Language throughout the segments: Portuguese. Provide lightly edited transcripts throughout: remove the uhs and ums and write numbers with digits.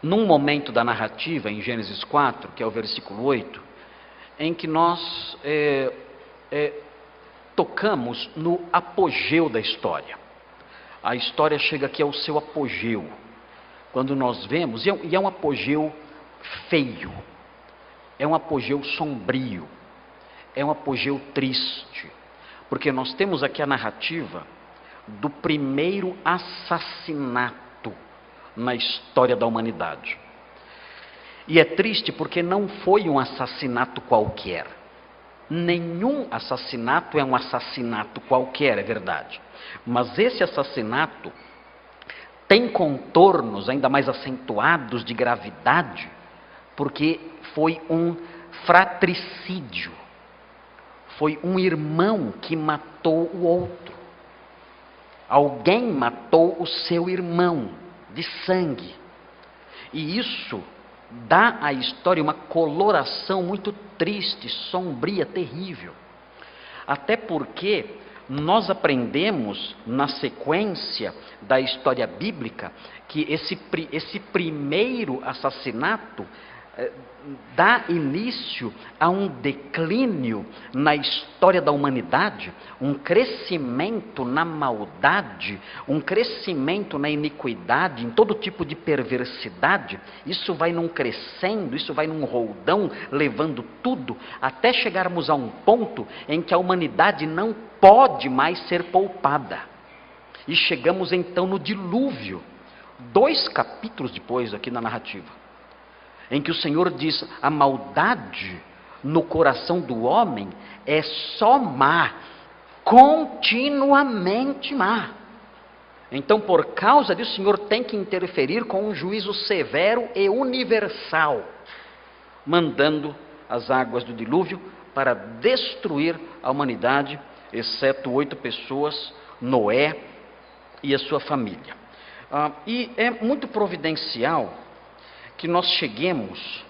num momento da narrativa, em Gênesis 4, que é o versículo 8, em que nós tocamos no apogeu da história. A história chega aqui ao seu apogeu, quando nós vemos, e é um apogeu feio, é um apogeu sombrio, é um apogeu triste, porque nós temos aqui a narrativa do primeiro assassinato na história da humanidade. E é triste porque não foi um assassinato qualquer. Nenhum assassinato é um assassinato qualquer, é verdade. Mas esse assassinato tem contornos ainda mais acentuados de gravidade, porque foi um fratricídio. Foi um irmão que matou o outro. Alguém matou o seu irmão de sangue. E isso dá à história uma coloração muito triste, sombria, terrível. Até porque nós aprendemos na sequência da história bíblica que esse primeiro assassinato dá início a um declínio na história da humanidade, um crescimento na maldade, um crescimento na iniquidade, em todo tipo de perversidade. Isso vai num crescendo, isso vai num roldão, levando tudo, até chegarmos a um ponto em que a humanidade não pode mais ser poupada. E chegamos então no dilúvio, 2 capítulos depois aqui na narrativa, em que o Senhor diz: a maldade no coração do homem é só má, continuamente má. Então, por causa disso, o Senhor tem que interferir com um juízo severo e universal, mandando as águas do dilúvio para destruir a humanidade, exceto 8 pessoas, Noé e a sua família. E é muito providencial que nós cheguemos,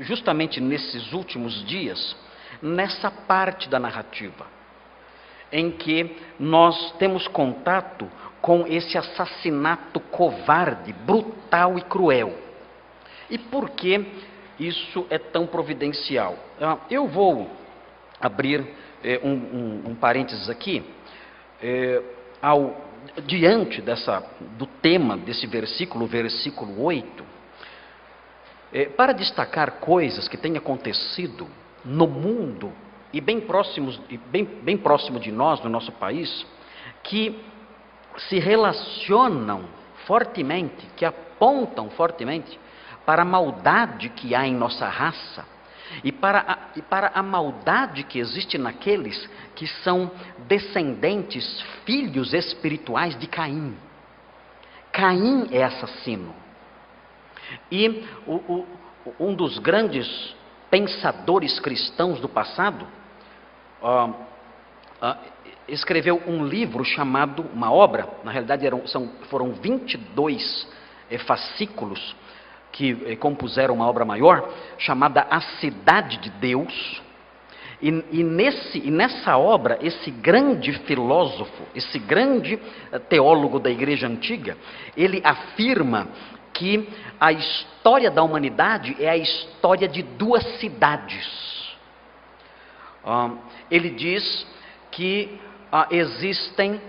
justamente nesses últimos dias, nessa parte da narrativa, em que nós temos contato com esse assassinato covarde, brutal e cruel. E por que isso é tão providencial? Eu vou abrir um parênteses aqui, diante do tema desse versículo, versículo 8, para destacar coisas que têm acontecido no mundo e bem próximo de nós, no nosso país, que se relacionam fortemente, que apontam fortemente para a maldade que há em nossa raça e para a maldade que existe naqueles que são descendentes, filhos espirituais de Caim. Caim é assassino. E um dos grandes pensadores cristãos do passado escreveu um livro chamado, uma obra, na realidade foram 22 fascículos que compuseram uma obra maior, chamada A Cidade de Deus. E nessa obra, esse grande filósofo, esse grande teólogo da igreja antiga, ele afirma que a história da humanidade é a história de 2 cidades. Ele diz que existem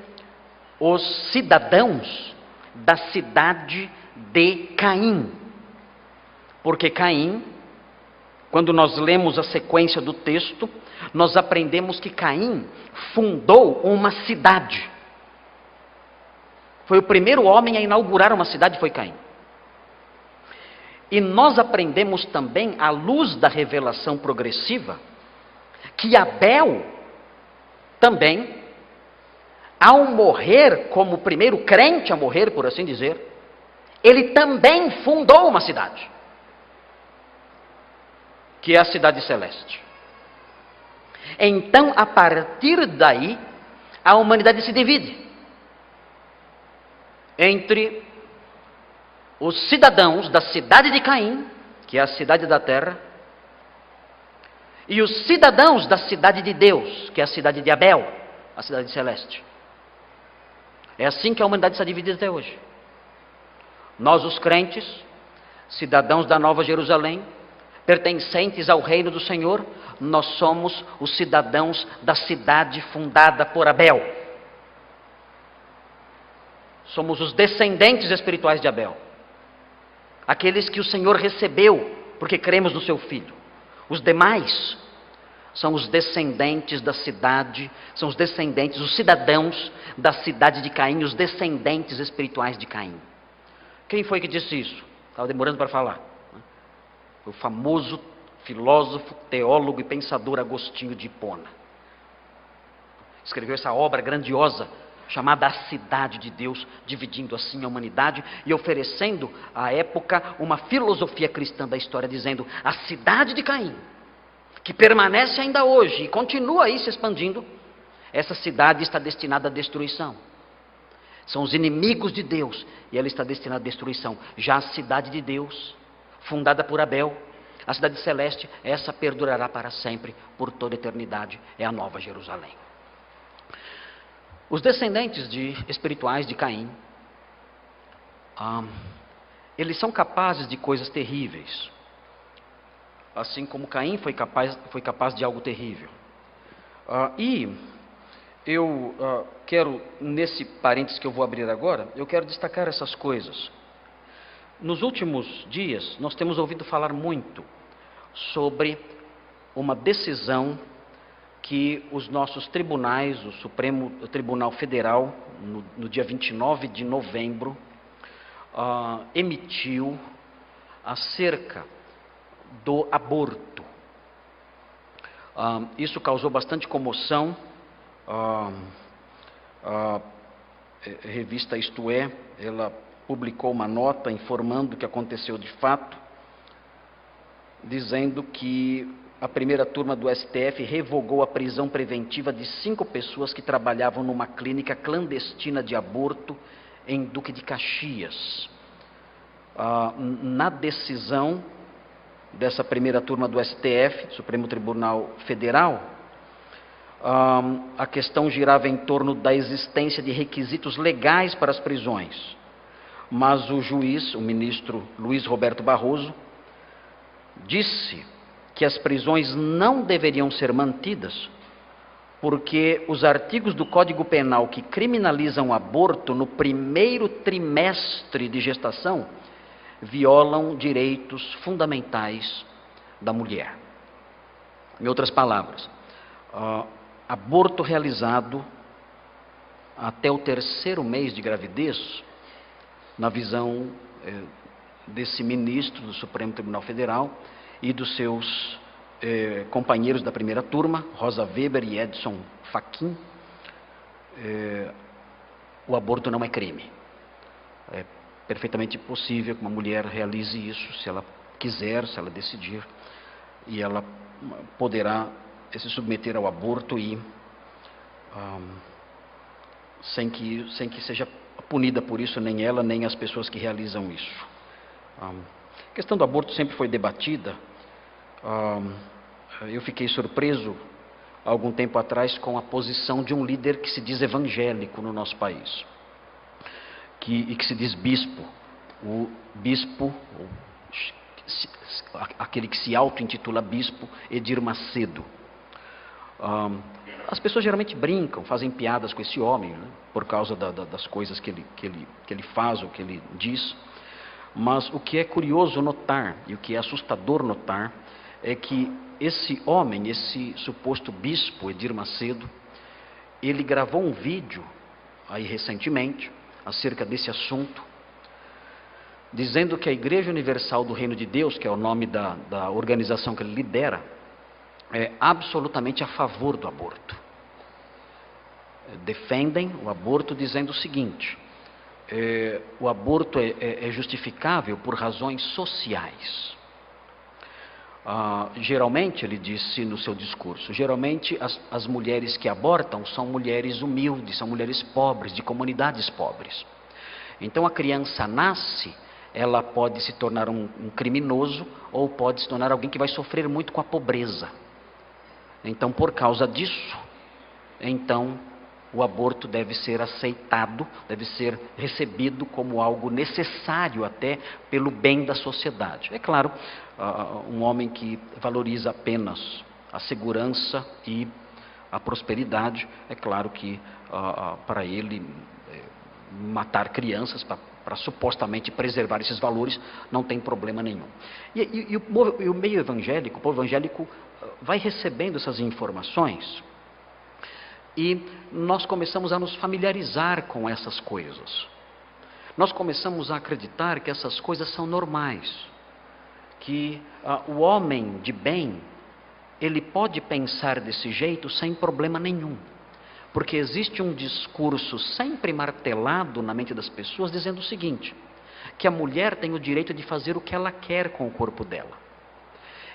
os cidadãos da cidade de Caim, porque Caim, quando nós lemos a sequência do texto, nós aprendemos que Caim fundou uma cidade. Foi o primeiro homem a inaugurar uma cidade, foi Caim. E nós aprendemos também, à luz da revelação progressiva, que Abel também, ao morrer como o primeiro crente a morrer, por assim dizer, ele também fundou uma cidade, que é a cidade celeste. Então, a partir daí, a humanidade se divide entre os cidadãos da cidade de Caim, que é a cidade da terra, e os cidadãos da cidade de Deus, que é a cidade de Abel, a cidade celeste. É assim que a humanidade está dividida até hoje. Nós, os crentes, cidadãos da Nova Jerusalém, pertencentes ao reino do Senhor, nós somos os cidadãos da cidade fundada por Abel. Somos os descendentes espirituais de Abel. Aqueles que o Senhor recebeu, porque cremos no seu Filho. Os demais são os descendentes da cidade, são os descendentes, os cidadãos da cidade de Caim, os descendentes espirituais de Caim. Quem foi que disse isso? Estava demorando para falar. Foi o famoso filósofo, teólogo e pensador Agostinho de Hipona. Escreveu essa obra grandiosa, chamada A Cidade de Deus, dividindo assim a humanidade e oferecendo à época uma filosofia cristã da história, dizendo: a cidade de Caim, que permanece ainda hoje e continua aí se expandindo, essa cidade está destinada à destruição. São os inimigos de Deus e ela está destinada à destruição. Já a cidade de Deus, fundada por Abel, a cidade celeste, essa perdurará para sempre, por toda a eternidade, é a Nova Jerusalém. Os descendentes espirituais de Caim, eles são capazes de coisas terríveis, assim como Caim foi capaz de algo terrível. E eu quero, nesse parênteses que eu vou abrir agora, eu quero destacar essas coisas. Nos últimos dias, nós temos ouvido falar muito sobre uma decisão que os nossos tribunais, o Supremo Tribunal Federal, no dia 29 de novembro, emitiu acerca do aborto. Isso causou bastante comoção. A revista Isto É, ela publicou uma nota informando o que aconteceu de fato, dizendo que a primeira turma do STF revogou a prisão preventiva de 5 pessoas que trabalhavam numa clínica clandestina de aborto em Duque de Caxias. Na decisão dessa primeira turma do STF, Supremo Tribunal Federal, a questão girava em torno da existência de requisitos legais para as prisões. Mas o juiz, o ministro Luiz Roberto Barroso, disse que as prisões não deveriam ser mantidas porque os artigos do Código Penal que criminalizam o aborto no primeiro trimestre de gestação violam direitos fundamentais da mulher. Em outras palavras, aborto realizado até o 3º mês de gravidez, na visão desse ministro do Supremo Tribunal Federal e dos seus companheiros da primeira turma, Rosa Weber e Edson Fachin, o aborto não é crime. É perfeitamente possível que uma mulher realize isso, se ela quiser, se ela decidir, e ela poderá se submeter ao aborto e sem que seja punida por isso, nem ela, nem as pessoas que realizam isso. A questão do aborto sempre foi debatida. Eu fiquei surpreso, há algum tempo atrás, com a posição de um líder que se diz evangélico no nosso país, e que se diz bispo. O bispo, aquele que se auto-intitula bispo, Edir Macedo. As pessoas geralmente brincam, fazem piadas com esse homem, né, por causa das coisas que ele faz, ou que ele diz. Mas o que é curioso notar, e o que é assustador notar, é que esse homem, esse suposto bispo, Edir Macedo, ele gravou um vídeo, aí recentemente, acerca desse assunto, dizendo que a Igreja Universal do Reino de Deus, que é o nome da organização que ele lidera, é absolutamente a favor do aborto. Defendem o aborto dizendo o seguinte: o aborto é justificável por razões sociais. Geralmente, ele disse no seu discurso, geralmente as mulheres que abortam são mulheres humildes, são mulheres pobres, de comunidades pobres. Então a criança nasce, ela pode se tornar um criminoso ou pode se tornar alguém que vai sofrer muito com a pobreza. Então, por causa disso, então o aborto deve ser aceitado, deve ser recebido como algo necessário até pelo bem da sociedade. É claro, um homem que valoriza apenas a segurança e a prosperidade, é claro que para ele matar crianças para supostamente preservar esses valores não tem problema nenhum. E o meio evangélico, o povo evangélico vai recebendo essas informações e nós começamos a nos familiarizar com essas coisas. Nós começamos a acreditar que essas coisas são normais, que o homem de bem, ele pode pensar desse jeito sem problema nenhum. Porque existe um discurso sempre martelado na mente das pessoas dizendo o seguinte, que a mulher tem o direito de fazer o que ela quer com o corpo dela.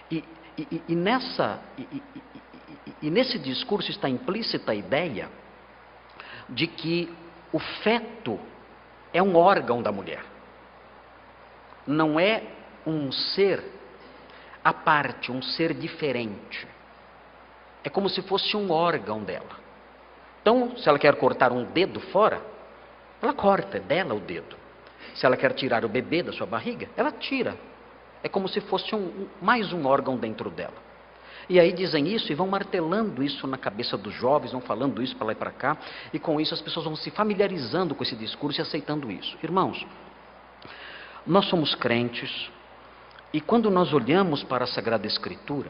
E nesse discurso está implícita a ideia de que o feto é um órgão da mulher. Não é um ser à parte, um ser diferente. É como se fosse um órgão dela. Então, se ela quer cortar um dedo fora, ela corta, é dela o dedo. Se ela quer tirar o bebê da sua barriga, ela tira. É como se fosse mais um órgão dentro dela. E aí dizem isso e vão martelando isso na cabeça dos jovens, vão falando isso para lá e para cá, e com isso as pessoas vão se familiarizando com esse discurso e aceitando isso. Irmãos, nós somos crentes, e quando nós olhamos para a Sagrada Escritura,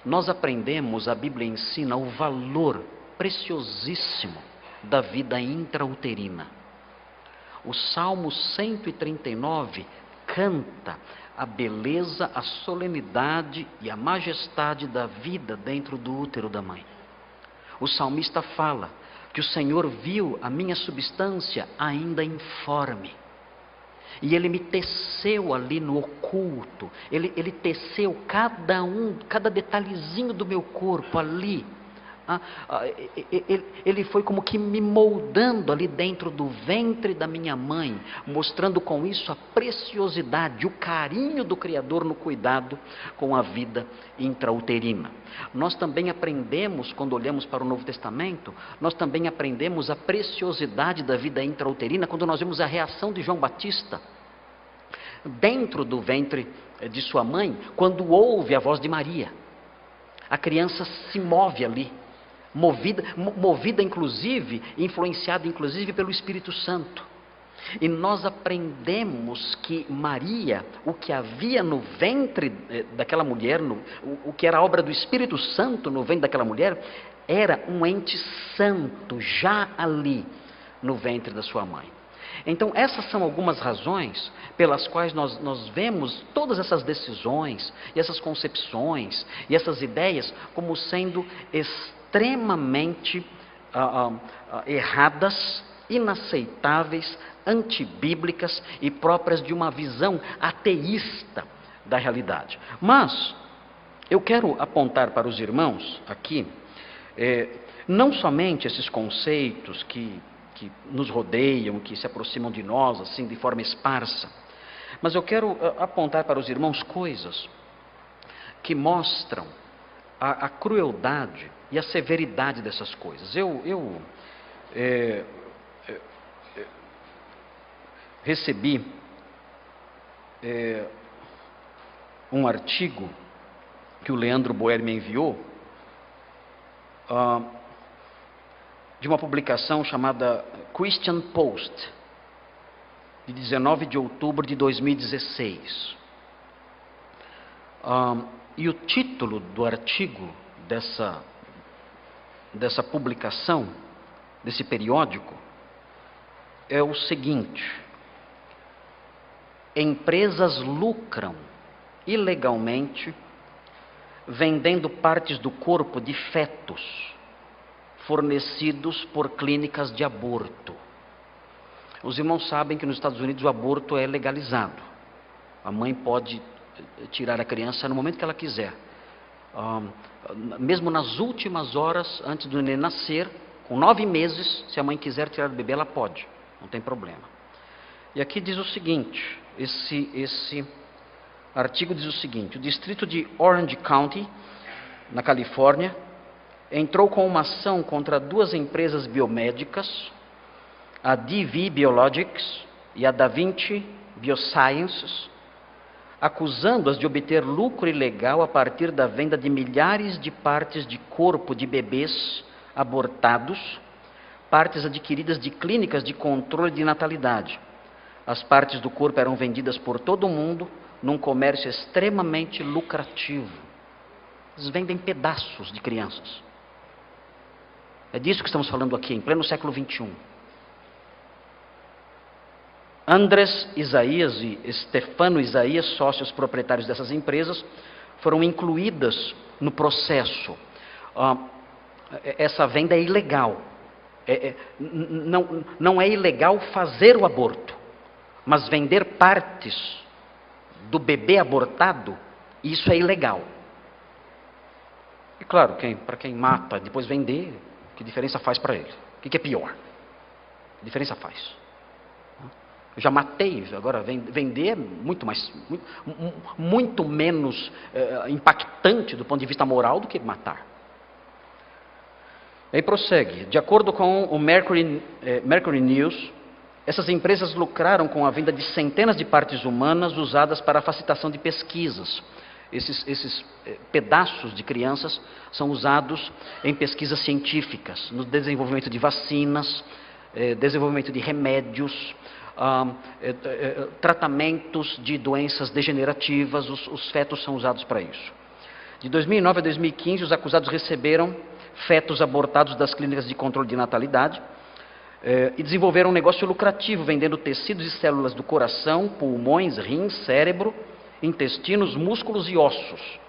nós aprendemos, a Bíblia ensina o valor preciosíssimo da vida intrauterina. O Salmo 139 canta a beleza, a solenidade e a majestade da vida dentro do útero da mãe. O salmista fala que o Senhor viu a minha substância ainda informe. E Ele me teceu ali no oculto. Ele teceu cada detalhezinho do meu corpo ali. Ele foi como que me moldando ali dentro do ventre da minha mãe, mostrando com isso a preciosidade, o carinho do Criador no cuidado com a vida intrauterina. Nós também aprendemos, quando olhamos para o Novo Testamento, nós também aprendemos a preciosidade da vida intrauterina quando nós vemos a reação de João Batista dentro do ventre de sua mãe, quando ouve a voz de Maria. A criança se move ali, movida inclusive, influenciada inclusive pelo Espírito Santo. E nós aprendemos que Maria, o que havia no ventre daquela mulher, o que era a obra do Espírito Santo no ventre daquela mulher, era um ente santo já ali no ventre da sua mãe. Então essas são algumas razões pelas quais nós vemos todas essas decisões, e essas concepções, e essas ideias como sendo extremamente erradas, inaceitáveis, antibíblicas e próprias de uma visão ateísta da realidade. Mas eu quero apontar para os irmãos aqui, não somente esses conceitos que nos rodeiam, que se aproximam de nós assim de forma esparsa, mas eu quero apontar para os irmãos coisas que mostram a crueldade e a severidade dessas coisas. Eu recebi um artigo que o Leandro Boer me enviou, de uma publicação chamada Christian Post, de 19 de outubro de 2016. E o título do artigo dessa publicação, desse periódico, é o seguinte: empresas lucram ilegalmente vendendo partes do corpo de fetos fornecidos por clínicas de aborto. Os irmãos sabem que nos Estados Unidos o aborto é legalizado. A mãe pode tirar a criança no momento que ela quiser. Mesmo nas últimas horas antes do neném nascer, com 9 meses, se a mãe quiser tirar o bebê, ela pode, não tem problema. E aqui diz o seguinte, esse artigo diz o seguinte: o distrito de Orange County, na Califórnia, entrou com uma ação contra 2 empresas biomédicas, a DV Biologics e a Da Vinci Biosciences, acusando-as de obter lucro ilegal a partir da venda de milhares de partes de corpo de bebês abortados, partes adquiridas de clínicas de controle de natalidade. As partes do corpo eram vendidas por todo o mundo num comércio extremamente lucrativo. Eles vendem pedaços de crianças. É disso que estamos falando aqui, em pleno século XXI. Andrés Isaías e Stefano Isaías, sócios proprietários dessas empresas, foram incluídas no processo. Essa venda é ilegal. Não é ilegal fazer o aborto, mas vender partes do bebê abortado, isso é ilegal. E claro, para quem mata, depois vender, que diferença faz para ele? O que é pior? Que diferença faz? Eu já matei, agora vender é muito menos impactante do ponto de vista moral do que matar. Aí prossegue. De acordo com o Mercury News, essas empresas lucraram com a venda de centenas de partes humanas usadas para a facilitação de pesquisas. Esses pedaços de crianças são usados em pesquisas científicas, no desenvolvimento de vacinas, desenvolvimento de remédios, tratamentos de doenças degenerativas. Os fetos são usados para isso. De 2009 a 2015, os acusados receberam fetos abortados das clínicas de controle de natalidade e desenvolveram um negócio lucrativo, vendendo tecidos e células do coração, pulmões, rins, cérebro, intestinos, músculos e ossos.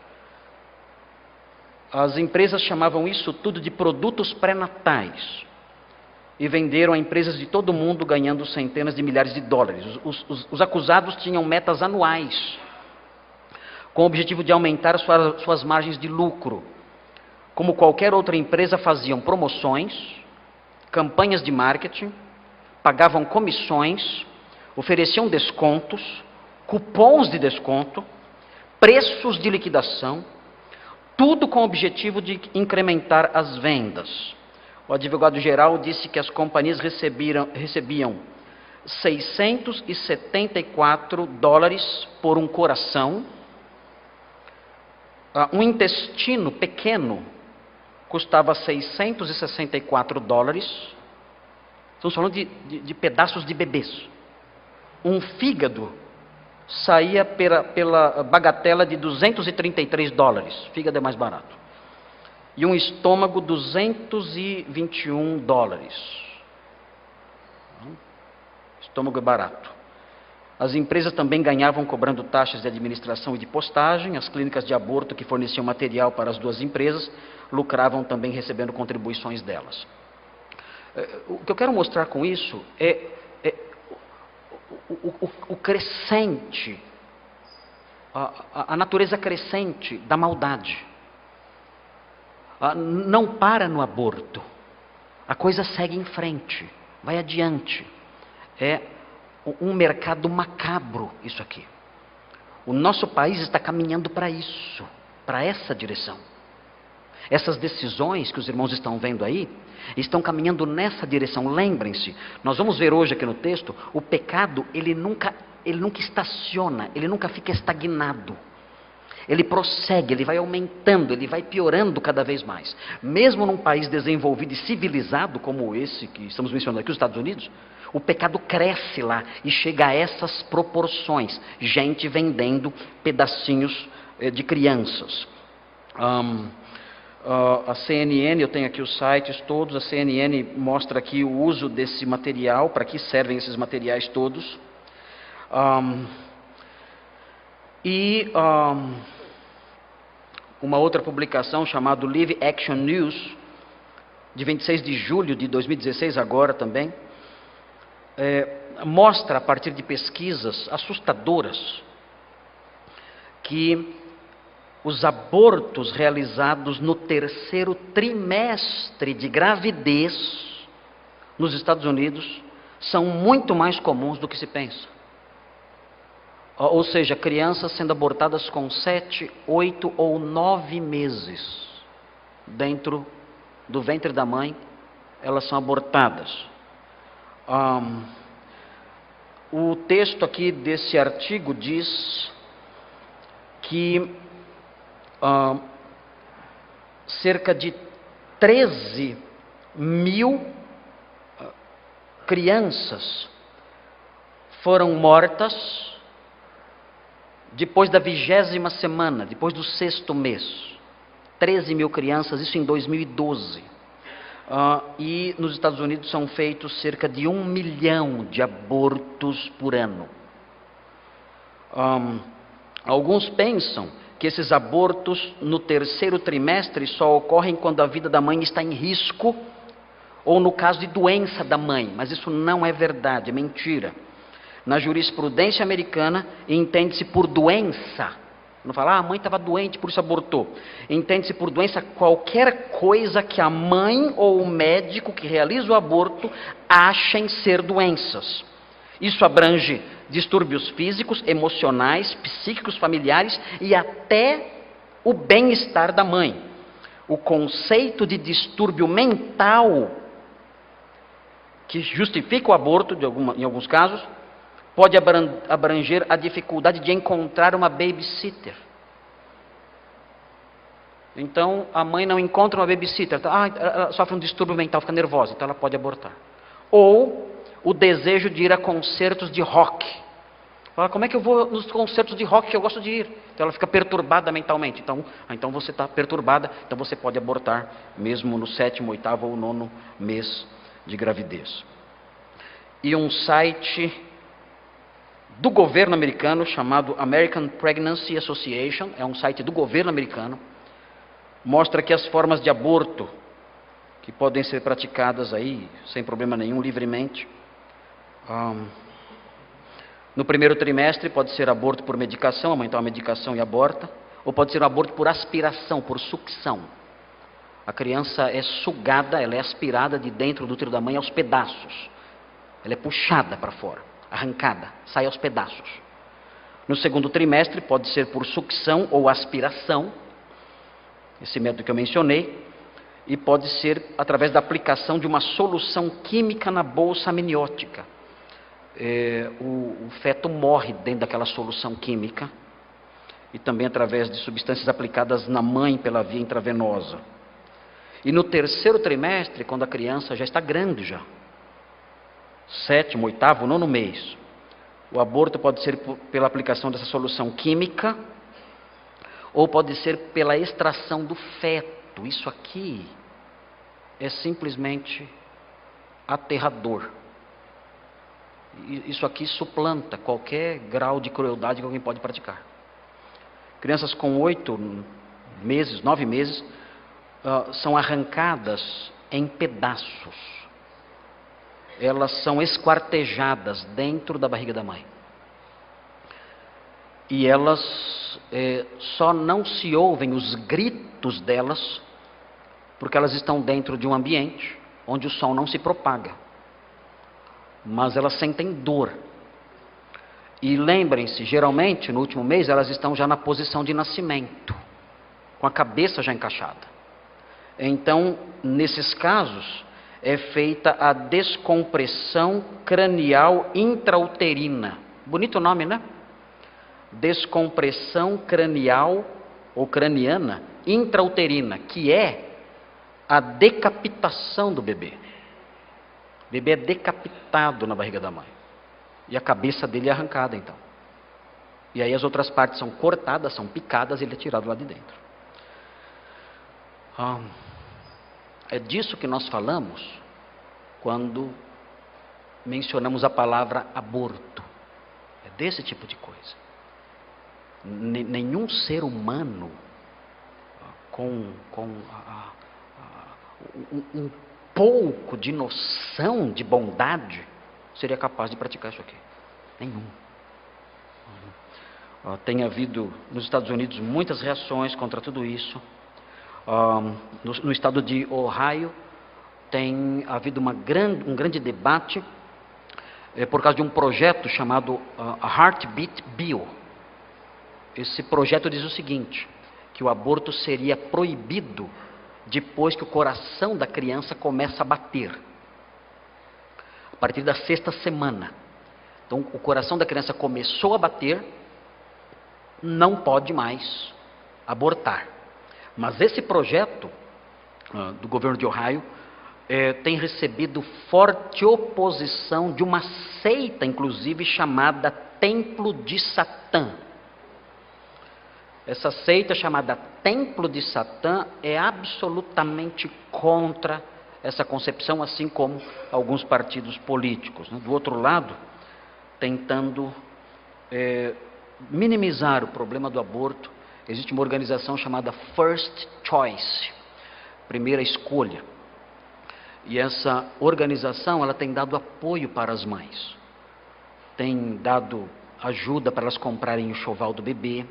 As empresas chamavam isso tudo de produtos pré-natais e venderam a empresas de todo o mundo, ganhando centenas de milhares de dólares. Os acusados tinham metas anuais, com o objetivo de aumentar suas margens de lucro. Como qualquer outra empresa, faziam promoções, campanhas de marketing, pagavam comissões, ofereciam descontos, cupons de desconto, preços de liquidação, tudo com o objetivo de incrementar as vendas. O advogado-geral disse que as companhias recebiam $674 por um coração, um intestino pequeno custava $664. Estamos falando de pedaços de bebês. Um fígado saía pela bagatela de $233. Fígado é mais barato. E um estômago, $221. Estômago é barato. As empresas também ganhavam cobrando taxas de administração e de postagem. As clínicas de aborto que forneciam material para as 2 empresas lucravam também recebendo contribuições delas. O que eu quero mostrar com isso é o crescente, a natureza crescente da maldade. Não para no aborto, a coisa segue em frente, vai adiante. É um mercado macabro isso aqui. O nosso país está caminhando para isso, para essa direção. Essas decisões que os irmãos estão vendo aí, estão caminhando nessa direção. Lembrem-se, nós vamos ver hoje aqui no texto, o pecado, ele nunca estaciona, ele nunca fica estagnado. Ele prossegue, ele vai aumentando, ele vai piorando cada vez mais. Mesmo num país desenvolvido e civilizado como esse que estamos mencionando aqui, os Estados Unidos, o pecado cresce lá e chega a essas proporções. Gente vendendo pedacinhos de crianças. A CNN, eu tenho aqui os sites todos, a CNN mostra aqui o uso desse material, para que servem esses materiais todos. Uma outra publicação chamada Live Action News, de 26 de julho de 2016, agora também, mostra a partir de pesquisas assustadoras que os abortos realizados no 3º trimestre de gravidez nos Estados Unidos são muito mais comuns do que se pensa. Ou seja, crianças sendo abortadas com 7, 8 ou 9 meses dentro do ventre da mãe, elas são abortadas. O texto aqui desse artigo diz que cerca de 13 mil crianças foram mortas depois da 20ª semana, depois do 6º mês. 13 mil crianças, isso em 2012. E nos Estados Unidos são feitos cerca de 1 milhão de abortos por ano. Alguns pensam que esses abortos no 3º trimestre só ocorrem quando a vida da mãe está em risco ou no caso de doença da mãe, mas isso não é verdade, é mentira. Na jurisprudência americana, entende-se por doença, não fala, a mãe estava doente, por isso abortou. Entende-se por doença qualquer coisa que a mãe ou o médico que realiza o aborto achem ser doenças. Isso abrange distúrbios físicos, emocionais, psíquicos, familiares e até o bem-estar da mãe. O conceito de distúrbio mental que justifica o aborto, em alguns casos, pode abranger a dificuldade de encontrar uma babysitter. Então, a mãe não encontra uma babysitter, ela sofre um distúrbio mental, fica nervosa, então ela pode abortar. Ou o desejo de ir a concertos de rock. Fala, como é que eu vou nos concertos de rock que eu gosto de ir? Então ela fica perturbada mentalmente. Então você está perturbada, então você pode abortar, mesmo no 7º, 8º ou 9º mês de gravidez. E um site do governo americano chamado American Pregnancy Association, é um site do governo americano, mostra que as formas de aborto que podem ser praticadas aí, sem problema nenhum, livremente. No 1º trimestre pode ser aborto por medicação, a mãe toma medicação e aborta, ou pode ser um aborto por aspiração, por sucção. A criança é sugada, ela é aspirada de dentro do útero da mãe aos pedaços. Ela é puxada para fora, arrancada, sai aos pedaços. No 2º trimestre pode ser por sucção ou aspiração, esse método que eu mencionei, e pode ser através da aplicação de uma solução química na bolsa amniótica. O feto morre dentro daquela solução química e também através de substâncias aplicadas na mãe pela via intravenosa. E no 3º trimestre, quando a criança já está grande já, 7º, 8º, 9º mês, o aborto pode ser pela aplicação dessa solução química ou pode ser pela extração do feto. Isso aqui é simplesmente aterrador. Isso aqui suplanta qualquer grau de crueldade que alguém pode praticar. Crianças com 8 meses, 9 meses, são arrancadas em pedaços. Elas são esquartejadas dentro da barriga da mãe. E elas só não se ouvem os gritos delas porque elas estão dentro de um ambiente onde o som não se propaga. Mas elas sentem dor. E lembrem-se, geralmente no último mês elas estão já na posição de nascimento, com a cabeça já encaixada. Então, nesses casos, é feita a descompressão cranial intrauterina. Bonito nome, né? Descompressão cranial ou craniana intrauterina, que é a decapitação do bebê. O bebê é decapitado na barriga da mãe. E a cabeça dele é arrancada, então. E aí as outras partes são cortadas, são picadas e ele é tirado lá de dentro. É disso que nós falamos quando mencionamos a palavra aborto. É desse tipo de coisa. Nenhum ser humano com um pouco de noção de bondade seria capaz de praticar isso aqui. Nenhum. Tem havido nos Estados Unidos muitas reações contra tudo isso. No estado de Ohio tem havido um grande debate por causa de um projeto chamado Heartbeat Bill. Esse projeto diz o seguinte, que o aborto seria proibido depois que o coração da criança começa a bater. A partir da 6ª semana. Então, o coração da criança começou a bater, não pode mais abortar. Mas esse projeto do governo de Ohio tem recebido forte oposição de uma seita, inclusive, chamada Templo de Satã. Essa seita chamada Templo de Satã é absolutamente contra essa concepção, assim como alguns partidos políticos. Do outro lado, tentando minimizar o problema do aborto, existe uma organização chamada First Choice, primeira escolha. E essa organização, ela tem dado apoio para as mães. Tem dado ajuda para elas comprarem o enxoval do bebê.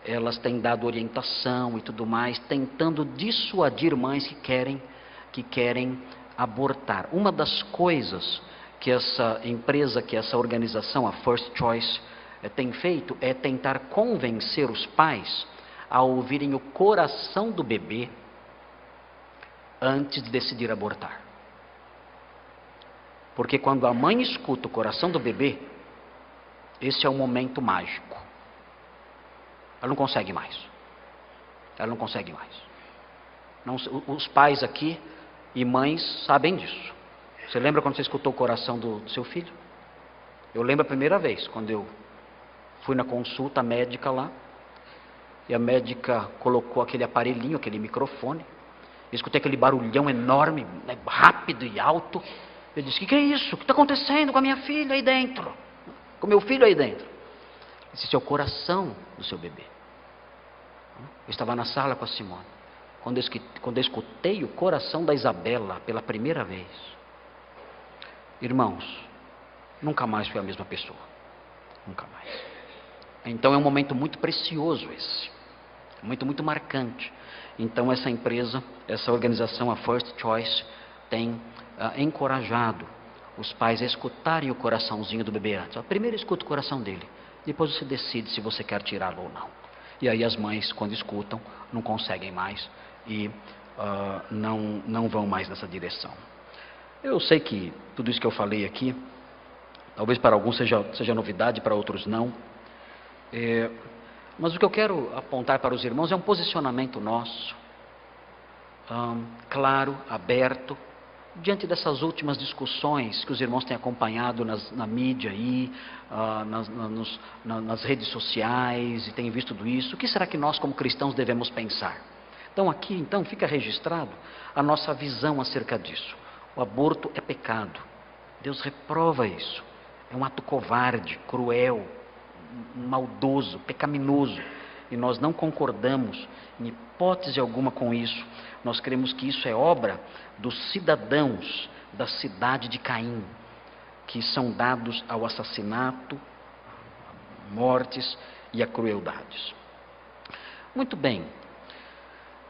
Elas têm dado orientação e tudo mais, tentando dissuadir mães que querem abortar. Uma das coisas que essa empresa, que essa organização, a First Choice, tem feito é tentar convencer os pais a ouvirem o coração do bebê antes de decidir abortar. Porque quando a mãe escuta o coração do bebê, esse é o momento mágico. Ela não consegue mais. Ela não consegue mais. Não, os pais aqui e mães sabem disso. Você lembra quando você escutou o coração do seu filho? Eu lembro a primeira vez, quando eu fui na consulta médica lá, e a médica colocou aquele aparelhinho, aquele microfone. Eu escutei aquele barulhão enorme, rápido e alto. Eu disse: que é isso? O que está acontecendo com a minha filha aí dentro? Com o meu filho aí dentro? Esse é o coração do seu bebê. Eu estava na sala com a Simone. Quando eu escutei o coração da Isabela pela primeira vez, irmãos, nunca mais fui a mesma pessoa. Nunca mais. Então é um momento muito precioso esse. Um momento muito marcante. Então essa empresa, essa organização, a First Choice, tem encorajado os pais a escutarem o coraçãozinho do bebê antes. Primeiro escuta o coração dele, depois você decide se você quer tirá-lo ou não. E aí as mães, quando escutam, não conseguem mais e não vão mais nessa direção. Eu sei que tudo isso que eu falei aqui, talvez para alguns seja novidade, para outros não. Mas o que eu quero apontar para os irmãos é um posicionamento nosso, claro, aberto, diante dessas últimas discussões que os irmãos têm acompanhado na mídia aí, nas redes sociais, e têm visto tudo isso. O que será que nós como cristãos devemos pensar? Então aqui, fica registrado a nossa visão acerca disso. O aborto é pecado. Deus reprova isso. É um ato covarde, cruel, maldoso, pecaminoso. E nós não concordamos em hipótese alguma com isso. Nós cremos que isso é obra dos cidadãos da cidade de Caim, que são dados ao assassinato, mortes e a crueldades. Muito bem.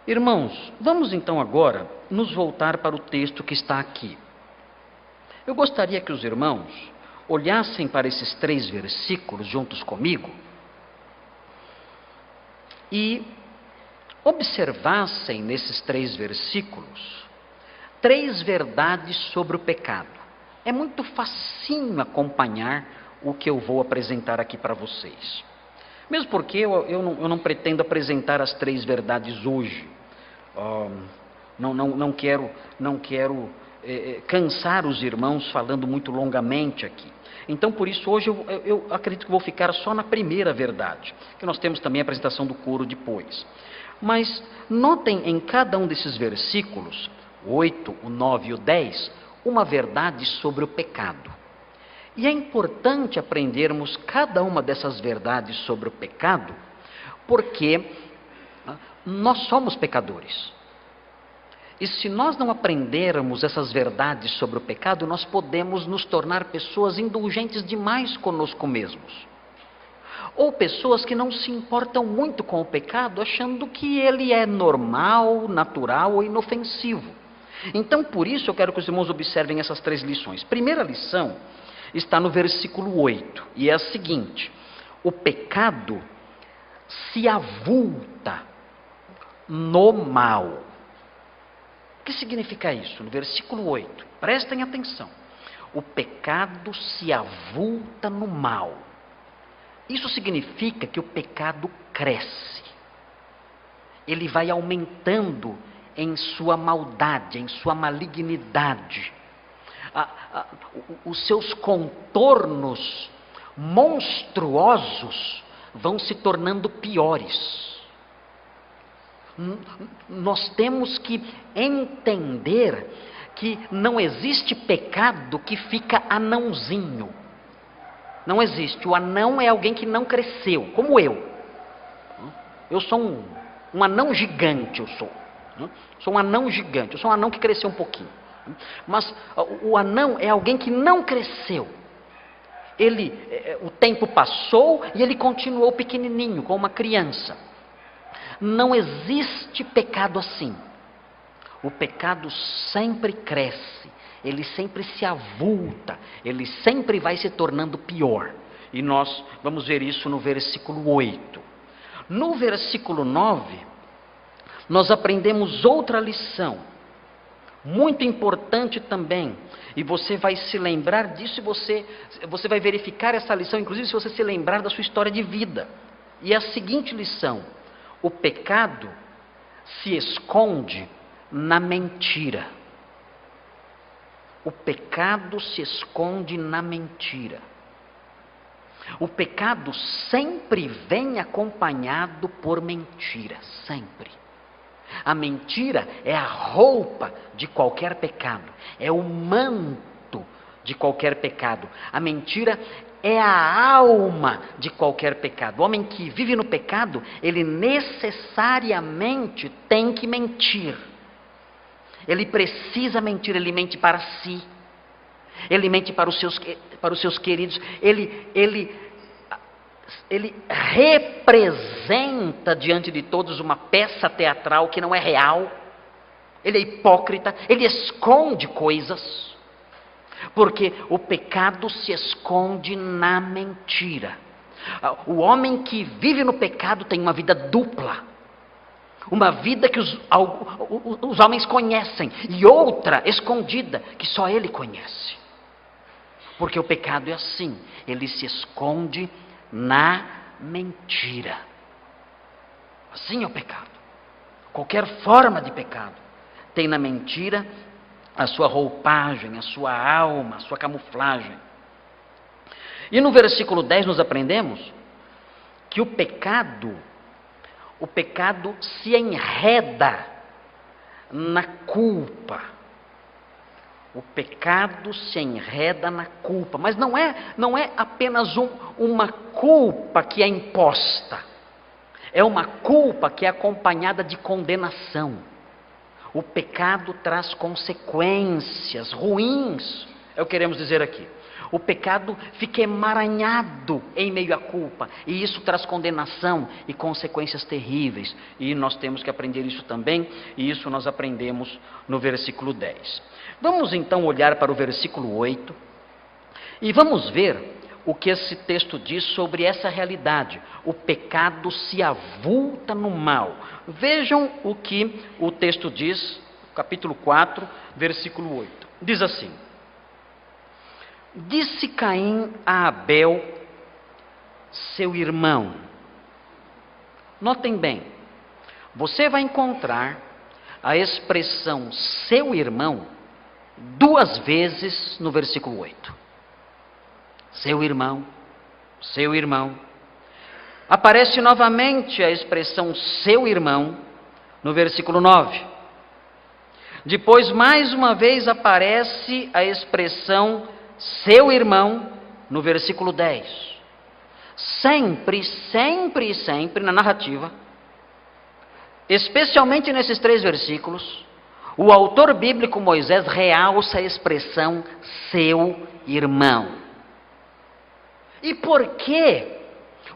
Irmãos, vamos então agora nos voltar para o texto que está aqui. Eu gostaria que os irmãos olhassem para esses 3 versículos juntos comigo e observassem nesses 3 versículos 3 verdades sobre o pecado. É muito facinho acompanhar o que eu vou apresentar aqui para vocês. Mesmo porque eu não pretendo apresentar as 3 verdades hoje. Não quero cansar os irmãos falando muito longamente aqui. Então, por isso, hoje eu acredito que vou ficar só na primeira verdade, que nós temos também a apresentação do coro depois. Mas notem em cada um desses versículos, o 8, o 9 e o 10, uma verdade sobre o pecado. E é importante aprendermos cada uma dessas verdades sobre o pecado, porque nós somos pecadores. E se nós não aprendermos essas verdades sobre o pecado, nós podemos nos tornar pessoas indulgentes demais conosco mesmos. Ou pessoas que não se importam muito com o pecado, achando que ele é normal, natural ou inofensivo. Então, por isso, eu quero que os irmãos observem essas 3 lições. Primeira lição está no versículo 8, e é a seguinte: o pecado se avulta no mal. que significa isso? No versículo 8, prestem atenção. O pecado se avulta no mal. Isso significa que o pecado cresce. Ele vai aumentando em sua maldade, em sua malignidade. Os seus contornos monstruosos vão se tornando piores. Nós temos que entender que não existe pecado que fica anãozinho. Não existe. O anão é alguém que não cresceu, como eu. Eu sou um anão gigante, eu sou. Sou um anão gigante, eu sou um anão que cresceu um pouquinho. Mas o anão é alguém que não cresceu. O tempo passou e ele continuou pequenininho, como uma criança. Não existe pecado assim. O pecado sempre cresce, ele sempre se avulta, ele sempre vai se tornando pior. E nós vamos ver isso no versículo 8. No versículo 9, nós aprendemos outra lição, muito importante também, e você vai se lembrar disso, e você vai verificar essa lição, inclusive se você se lembrar da sua história de vida. E é a seguinte lição: o pecado se esconde na mentira. O pecado se esconde na mentira. O pecado sempre vem acompanhado por mentira, sempre. A mentira é a roupa de qualquer pecado, é o manto de qualquer pecado. A mentira é a alma de qualquer pecado. O homem que vive no pecado, ele necessariamente tem que mentir. Ele precisa mentir, ele mente para si. Ele mente para os seus queridos. Ele representa diante de todos uma peça teatral que não é real. Ele é hipócrita, ele esconde coisas. Porque o pecado se esconde na mentira. O homem que vive no pecado tem uma vida dupla. Uma vida que os homens conhecem, e outra escondida, que só ele conhece. Porque o pecado é assim, ele se esconde na mentira. Assim é o pecado. Qualquer forma de pecado tem na mentira a sua roupagem, a sua alma, a sua camuflagem. E no versículo 10 nós aprendemos que o pecado se enreda na culpa. O pecado se enreda na culpa, mas não é apenas uma culpa que é imposta. É uma culpa que é acompanhada de condenação. O pecado traz consequências ruins, é o que queremos dizer aqui. O pecado fica emaranhado em meio à culpa, e isso traz condenação e consequências terríveis. E nós temos que aprender isso também, e isso nós aprendemos no versículo 10. Vamos então olhar para o versículo 8, e vamos ver o que esse texto diz sobre essa realidade. O pecado se avulta no mal. Vejam o que o texto diz, capítulo 4, versículo 8. Diz assim: disse Caim a Abel, seu irmão. Notem bem, você vai encontrar a expressão seu irmão 2 vezes no versículo 8. Seu irmão, seu irmão. Aparece novamente a expressão seu irmão no versículo 9. Depois, mais uma vez, aparece a expressão seu irmão no versículo 10. Sempre, sempre e sempre na narrativa, especialmente nesses 3 versículos, o autor bíblico Moisés realça a expressão seu irmão. E por que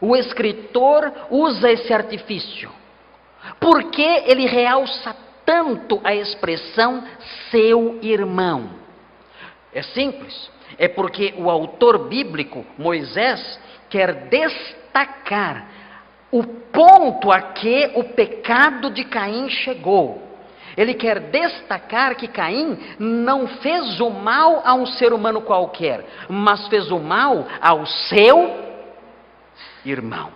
o escritor usa esse artifício? Por que ele realça tanto a expressão seu irmão? É simples. É porque o autor bíblico, Moisés, quer destacar o ponto a que o pecado de Caim chegou. Ele quer destacar que Caim não fez o mal a um ser humano qualquer, mas fez o mal ao seu irmão.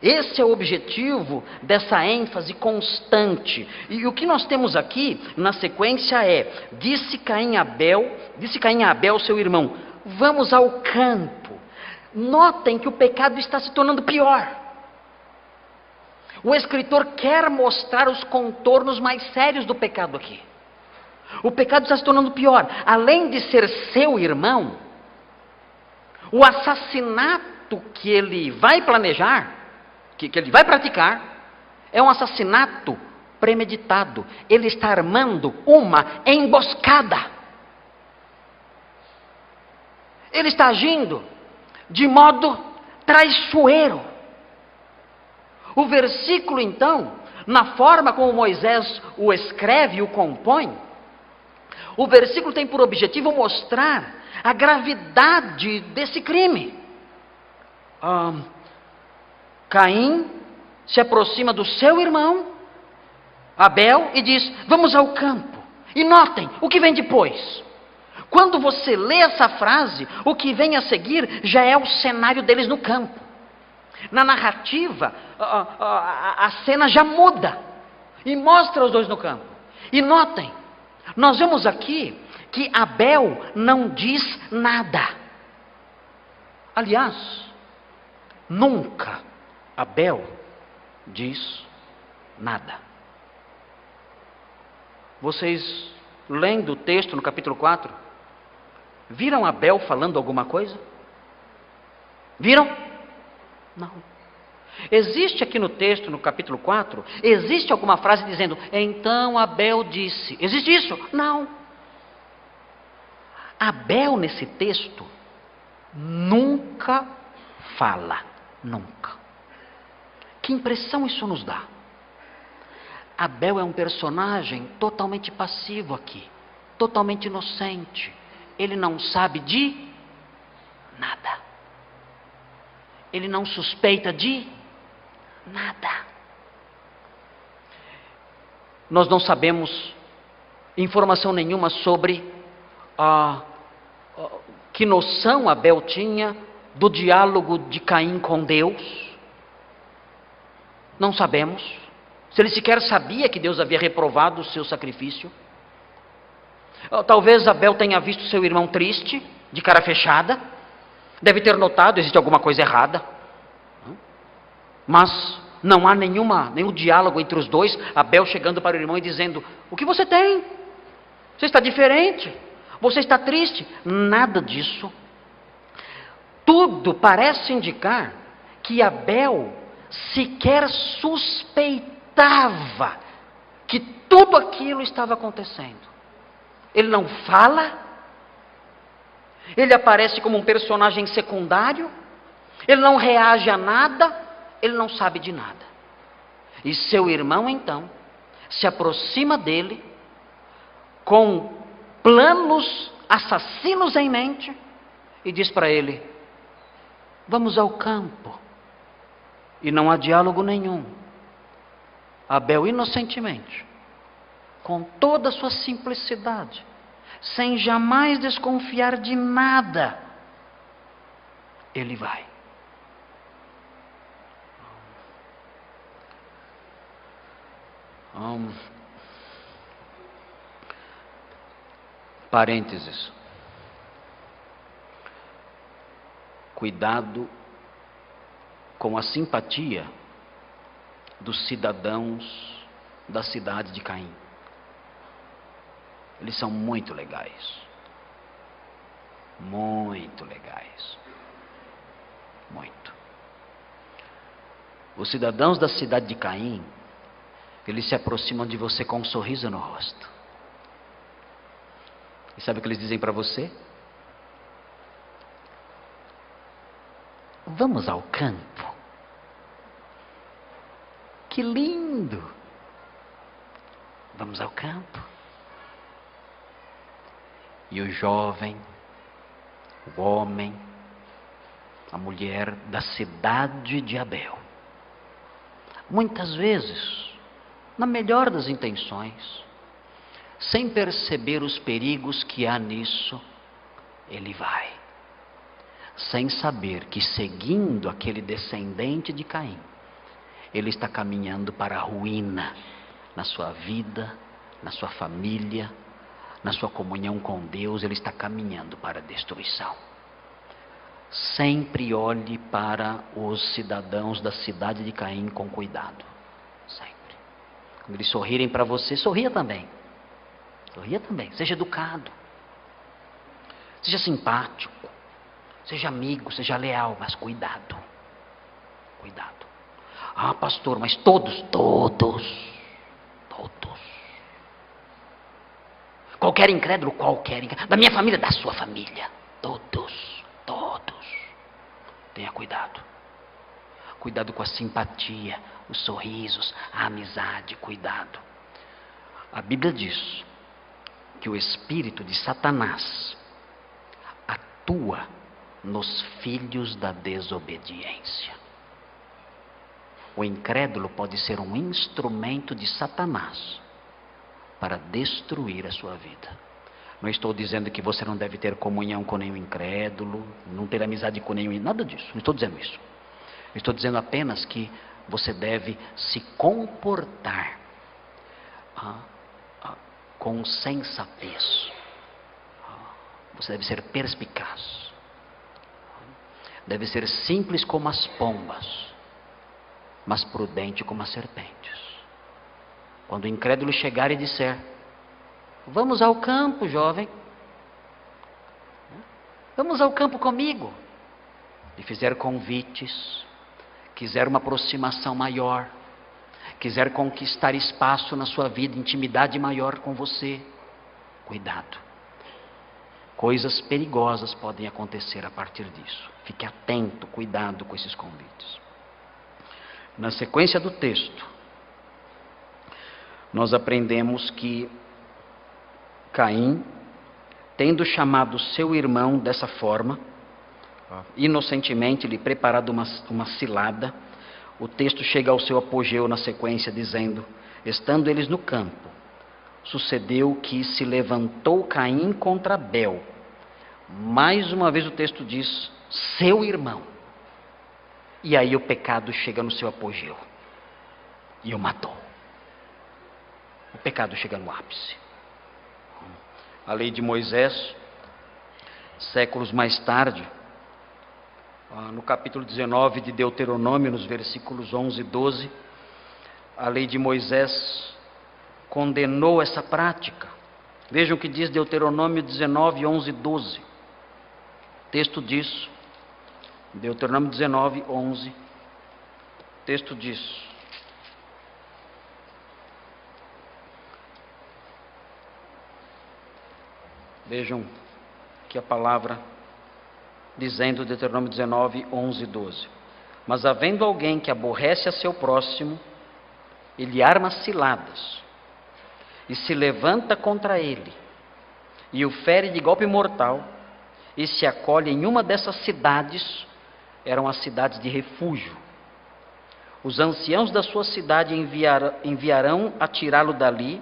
Esse é o objetivo dessa ênfase constante. E o que nós temos aqui na sequência é: disse Caim a Abel, seu irmão, vamos ao campo. Notem que o pecado está se tornando pior. O escritor quer mostrar os contornos mais sérios do pecado aqui. O pecado está se tornando pior. Além de ser seu irmão, o assassinato que ele vai planejar, que ele vai praticar, é um assassinato premeditado. Ele está armando uma emboscada. Ele está agindo de modo traiçoeiro. O versículo, então, na forma como Moisés o escreve e o compõe, o versículo tem por objetivo mostrar a gravidade desse crime. Caim se aproxima do seu irmão, Abel, e diz: vamos ao campo. E notem o que vem depois. Quando você lê essa frase, o que vem a seguir já é o cenário deles no campo. Na narrativa, a cena já muda e mostra os dois no campo. E notem, nós vemos aqui que Abel não diz nada. Aliás, nunca Abel diz nada. Vocês, lendo o texto no capítulo 4, viram Abel falando alguma coisa? Viram? Não. Existe aqui no texto, no capítulo 4, existe alguma frase dizendo: então Abel disse. Existe isso? Não. Abel, nesse texto, nunca fala. Nunca. Que impressão isso nos dá? Abel é um personagem totalmente passivo aqui, totalmente inocente. Ele não sabe de nada. Ele não suspeita de nada. Nós não sabemos informação nenhuma sobre que noção Abel tinha do diálogo de Caim com Deus. Não sabemos se ele sequer sabia que Deus havia reprovado o seu sacrifício. Talvez Abel tenha visto seu irmão triste, de cara fechada. Deve ter notado, existe alguma coisa errada. Mas não há nenhum diálogo entre os dois. Abel chegando para o irmão e dizendo: o que você tem? Você está diferente? Você está triste? Nada disso. Tudo parece indicar que Abel sequer suspeitava que tudo aquilo estava acontecendo. Ele não fala. Ele aparece como um personagem secundário. Ele não reage a nada. Ele não sabe de nada. E seu irmão, então, se aproxima dele com planos assassinos em mente e diz para ele: vamos ao campo. E não há diálogo nenhum. Abel, inocentemente, com toda a sua simplicidade, sem jamais desconfiar de nada, ele vai. Parênteses. Cuidado com a simpatia dos cidadãos da cidade de Caim. Eles são muito legais. Muito legais. Muito. Os cidadãos da cidade de Caim, eles se aproximam de você com um sorriso no rosto. E sabe o que eles dizem para você? Vamos ao campo. Que lindo! Vamos ao campo. E o jovem, o homem, a mulher da cidade de Abel, muitas vezes na melhor das intenções, sem perceber os perigos que há nisso, ele vai, sem saber que seguindo aquele descendente de Caim, ele está caminhando para a ruína na sua vida, na sua família, na sua comunhão com Deus. Ele está caminhando para a destruição. Sempre olhe para os cidadãos da cidade de Caim com cuidado. Sempre. Quando eles sorrirem para você, sorria também. Sorria também. Seja educado. Seja simpático. Seja amigo, seja leal, mas cuidado. Cuidado. Ah, pastor, mas todos. Qualquer incrédulo, da minha família, da sua família. Todos. Tenha cuidado. Cuidado com a simpatia, os sorrisos, a amizade, cuidado. A Bíblia diz que o espírito de Satanás atua nos filhos da desobediência. O incrédulo pode ser um instrumento de Satanás para destruir a sua vida. Não estou dizendo que você não deve ter comunhão com nenhum incrédulo, não ter amizade com nenhum, nada disso, não estou dizendo isso. Estou dizendo apenas que você deve se comportar com sensatez. Você deve ser perspicaz. Deve ser simples como as pombas, mas prudente como as serpentes. Quando o incrédulo chegar e disser: vamos ao campo, jovem. Vamos ao campo comigo. E fizer convites, quiser uma aproximação maior, quiser conquistar espaço na sua vida, intimidade maior com você, cuidado. Coisas perigosas podem acontecer a partir disso. Fique atento, cuidado com esses convites. Na sequência do texto, nós aprendemos que Caim, tendo chamado seu irmão dessa forma, inocentemente lhe preparado uma cilada, o texto chega ao seu apogeu na sequência dizendo: estando eles no campo, sucedeu que se levantou Caim contra Abel. Mais uma vez o texto diz: seu irmão. E aí o pecado chega no seu apogeu e o matou. O pecado chega no ápice. A lei de Moisés, séculos mais tarde, no capítulo 19 de Deuteronômio, nos versículos 11 e 12, a lei de Moisés condenou essa prática. Vejam o que diz Deuteronômio 19, 11 e 12. O texto diz, Deuteronômio 19, 11, o texto diz: vejam que a palavra dizendo, Deuteronômio 19, 11 e 12: mas havendo alguém que aborrece a seu próximo, ele arma ciladas, e se levanta contra ele, e o fere de golpe mortal, e se acolhe em uma dessas cidades, eram as cidades de refúgio. Os anciãos da sua cidade enviarão a tirá-lo dali,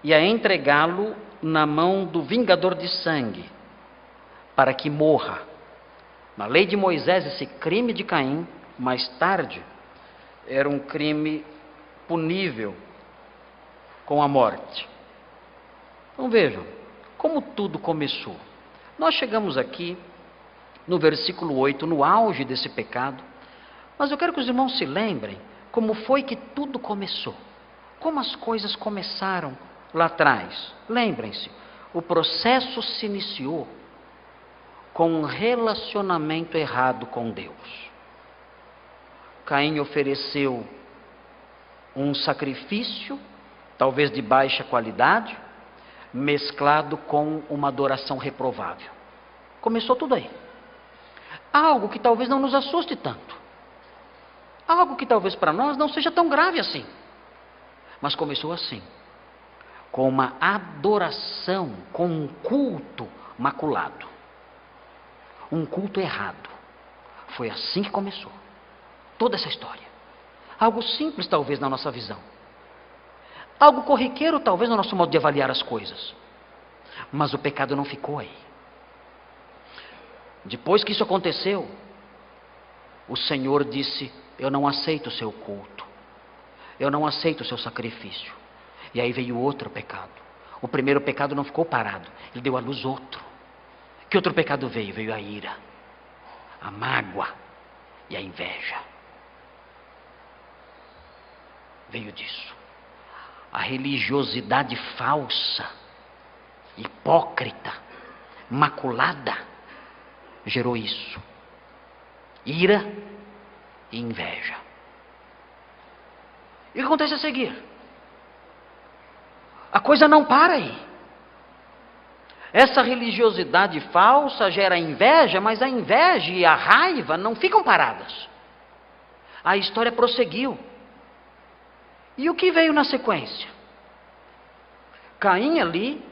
e a entregá-lo na mão do vingador de sangue, para que morra. Na lei de Moisés, esse crime de Caim, mais tarde, era um crime punível com a morte. Então vejam, como tudo começou. Nós chegamos aqui, no versículo 8, no auge desse pecado, mas eu quero que os irmãos se lembrem como foi que tudo começou. Como as coisas começaram lá atrás. Lembrem-se, o processo se iniciou com um relacionamento errado com Deus. Caim ofereceu um sacrifício, talvez de baixa qualidade, mesclado com uma adoração reprovável. Começou tudo aí. Algo que talvez não nos assuste tanto. Algo que talvez para nós não seja tão grave assim. Mas começou assim, com uma adoração, com um culto maculado. Um culto errado. Foi assim que começou toda essa história. Algo simples talvez na nossa visão, Algo corriqueiro, talvez, no nosso modo de avaliar as coisas. Mas o pecado não ficou aí. Depois que isso aconteceu, o Senhor disse: eu não aceito o seu culto, eu não aceito o seu sacrifício. E aí veio outro pecado. O primeiro pecado não ficou parado, ele deu à luz outro. Que outro pecado veio? Veio a ira, a mágoa e a inveja. Veio disso. A religiosidade falsa, hipócrita, maculada, gerou isso. Ira e inveja. E o que acontece a seguir? A coisa não para aí. Essa religiosidade falsa gera inveja, mas a inveja e a raiva não ficam paradas. A história prosseguiu. E o que veio na sequência? Caim ali,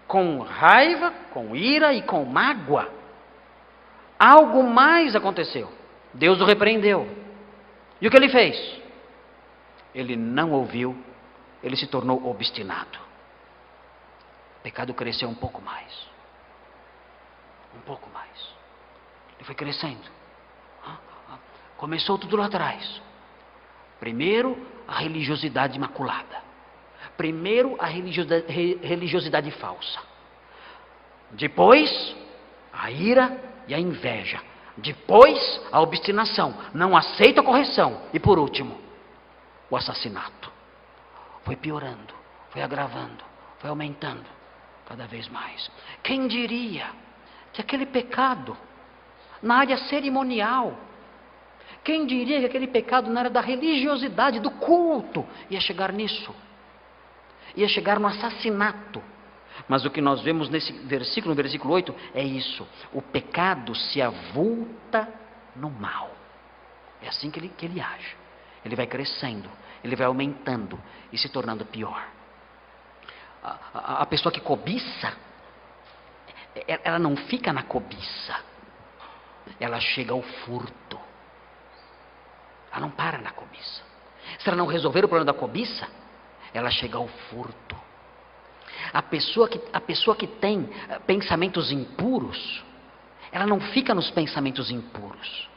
com raiva, com ira e com mágoa. Algo mais aconteceu. Deus o repreendeu. E o que ele fez? Ele não ouviu, ele se tornou obstinado. O pecado cresceu um pouco mais. Um pouco mais. Ele foi crescendo. Começou tudo lá atrás. Primeiro, a religiosidade imaculada. Primeiro, a religiosidade falsa. Depois, a ira e a inveja. Depois, a obstinação. Não aceita a correção. E por último, o assassinato. Foi piorando, foi agravando, foi aumentando cada vez mais. Quem diria que aquele pecado na área cerimonial, quem diria que aquele pecado na área da religiosidade, do culto, ia chegar nisso? Ia chegar no assassinato. Mas o que nós vemos nesse versículo, no versículo 8, é isso. O pecado se avulta no mal. É assim que ele age. Ele vai crescendo, ele vai aumentando e se tornando pior. A pessoa que cobiça, ela não fica na cobiça. Ela chega ao furto. Ela não para na cobiça. Se ela não resolver o problema da cobiça, ela chega ao furto. A pessoa que tem pensamentos impuros, ela não fica nos pensamentos impuros.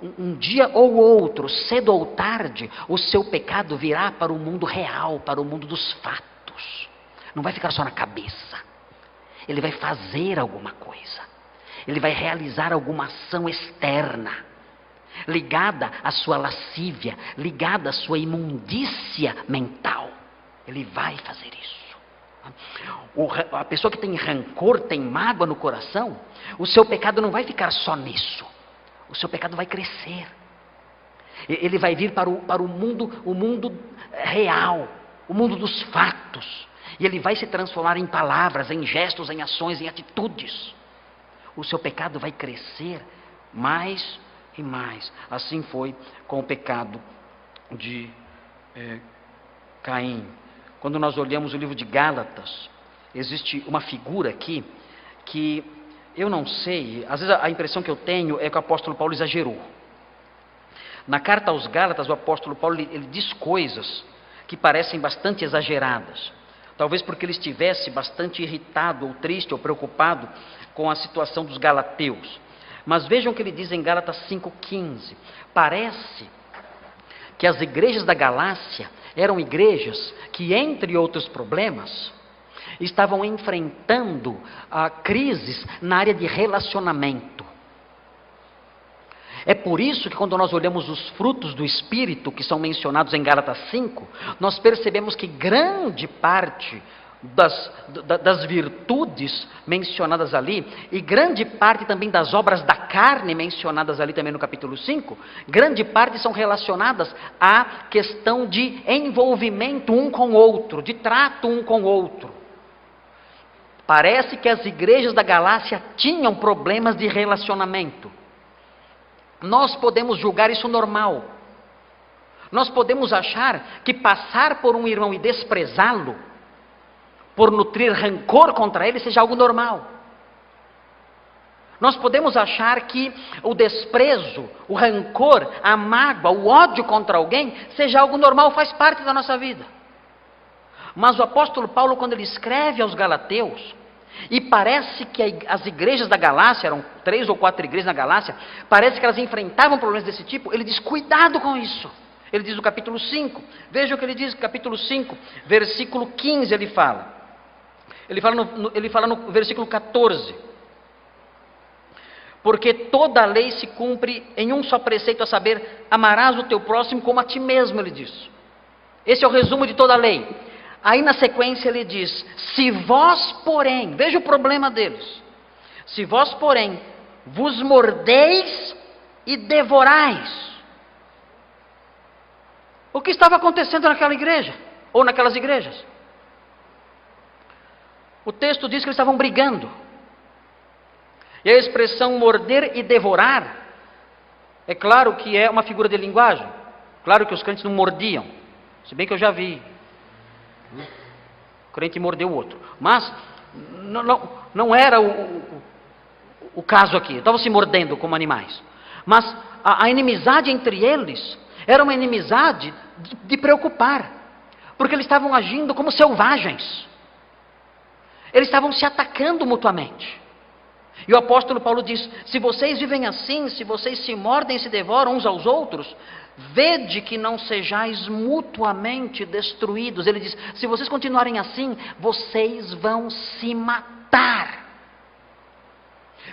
Um dia ou outro, cedo ou tarde, o seu pecado virá para o mundo real, para o mundo dos fatos. Não vai ficar só na cabeça. Ele vai fazer alguma coisa. Ele vai realizar alguma ação externa, ligada à sua lascívia, ligada à sua imundícia mental. Ele vai fazer isso. A pessoa que tem rancor, tem mágoa no coração, o seu pecado não vai ficar só nisso. O seu pecado vai crescer. Ele vai vir para o mundo real, o mundo dos fatos. E ele vai se transformar em palavras, em gestos, em ações, em atitudes. O seu pecado vai crescer mais e mais. Assim foi com o pecado de Caim. Quando nós olhamos o livro de Gálatas, existe uma figura aqui que eu não sei, às vezes a impressão que eu tenho é que o apóstolo Paulo exagerou. Na carta aos Gálatas, o apóstolo Paulo ele diz coisas que parecem bastante exageradas. Talvez porque ele estivesse bastante irritado, ou triste, ou preocupado com a situação dos galateus. Mas vejam o que ele diz em Gálatas 5,15. Parece que as igrejas da Galácia eram igrejas que, entre outros problemas, estavam enfrentando crises na área de relacionamento. É por isso que quando nós olhamos os frutos do Espírito, que são mencionados em Gálatas 5, nós percebemos que grande parte das virtudes mencionadas ali, e grande parte também das obras da carne mencionadas ali também no capítulo 5, grande parte são relacionadas à questão de envolvimento um com o outro, de trato um com o outro. Parece que as igrejas da Galácia tinham problemas de relacionamento. Nós podemos julgar isso normal. Nós podemos achar que passar por um irmão e desprezá-lo, por nutrir rancor contra ele, seja algo normal. Nós podemos achar que o desprezo, o rancor, a mágoa, o ódio contra alguém seja algo normal, faz parte da nossa vida. Mas o apóstolo Paulo, quando ele escreve aos Galateus, e parece que as igrejas da Galácia, eram 3 ou 4 igrejas na Galácia, parece que elas enfrentavam problemas desse tipo, ele diz, cuidado com isso. Ele diz no capítulo 5, veja o que ele diz, capítulo 5, versículo 15 ele fala. Ele fala no versículo 14. Porque toda a lei se cumpre em um só preceito, a saber, amarás o teu próximo como a ti mesmo, ele diz. Esse é o resumo de toda a lei. Aí na sequência ele diz, se vós porém, veja o problema deles, se vós porém vos mordeis e devorais. O que estava acontecendo naquela igreja, ou naquelas igrejas? O texto diz que eles estavam brigando. E a expressão morder e devorar, é claro que é uma figura de linguagem. Claro que os crentes não mordiam, se bem que eu já vi. O crente mordeu o outro. Mas não era o caso aqui. Estavam se mordendo como animais. Mas a inimizade entre eles era uma inimizade de preocupar. Porque eles estavam agindo como selvagens. Eles estavam se atacando mutuamente. E o apóstolo Paulo diz, se vocês vivem assim, se vocês se mordem e se devoram uns aos outros, vede que não sejais mutuamente destruídos. Ele diz, se vocês continuarem assim, vocês vão se matar.